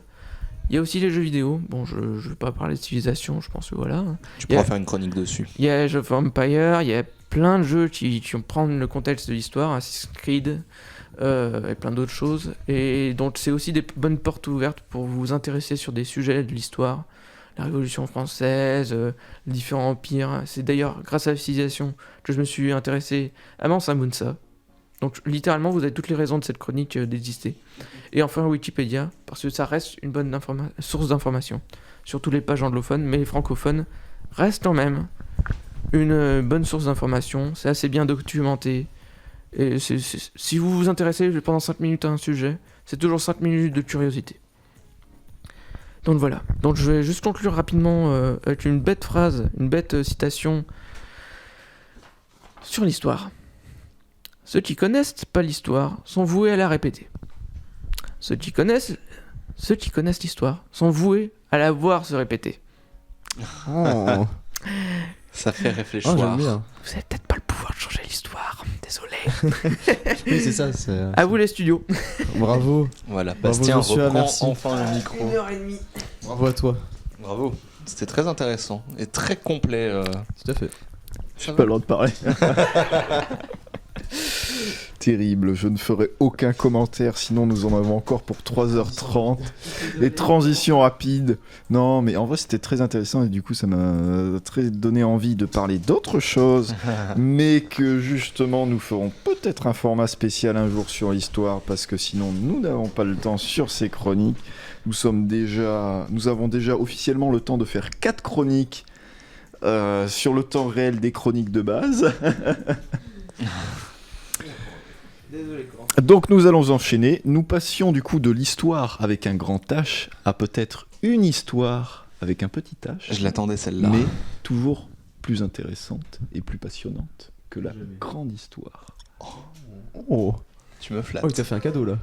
Il y a aussi les jeux vidéo. Bon, je vais pas parler de civilisation, je pense que voilà. Tu Il y a- pourras faire une chronique dessus. Il y a Age of Empire, il y a plein de jeux qui prennent le contexte de l'histoire, Assassin's Creed, et plein d'autres choses. Et donc c'est aussi des bonnes portes ouvertes pour vous intéresser sur des sujets de l'histoire, la Révolution française, les différents empires. C'est d'ailleurs grâce à la civilisation que je me suis intéressé à Mansa Musa. Donc littéralement vous avez toutes les raisons de cette chronique d'exister. Et enfin Wikipédia, parce que ça reste une bonne source d'information sur toutes les pages anglophones, mais les francophones restent quand même une bonne source d'information. C'est assez bien documenté. Et si vous vous intéressez pendant 5 minutes à un sujet, c'est toujours 5 minutes de curiosité. Donc voilà. Donc je vais juste conclure rapidement avec une bête phrase, une bête citation sur l'histoire. Ceux qui connaissent pas l'histoire sont voués à la répéter. Ceux qui connaissent l'histoire sont voués à la voir se répéter. Oh, Ça fait réfléchir. j'aime bien. Vous avez peut-être pas le pouvoir de changer l'histoire. Désolé. Oui, c'est ça. C'est... À vous les studios. Bravo. Voilà, Bravo, Bastien Joshua, reprend merci. enfin le micro. 1h30. Bravo à toi. Bravo. C'était très intéressant et très complet. Tout à fait. J'ai pas le droit de parler. terrible. Je ne ferai aucun commentaire, sinon nous en avons encore pour 3h30. Les transitions rapides. Non, mais en vrai, c'était très intéressant et du coup, ça m'a très donné envie de parler d'autre chose. Mais que justement, nous ferons peut-être un format spécial un jour sur l'histoire parce que sinon, nous n'avons pas le temps sur ces chroniques. Nous avons déjà officiellement le temps de faire 4 chroniques sur le temps réel des chroniques de base. Désolé, Corentin. Donc nous allons enchaîner. Nous passions du coup de l'histoire avec un grand H à peut-être une histoire avec un petit H. Je l'attendais celle-là. Mais toujours plus intéressante et plus passionnante que la grande histoire. Oh. Tu me flattes. Oh, il t'a fait un cadeau là.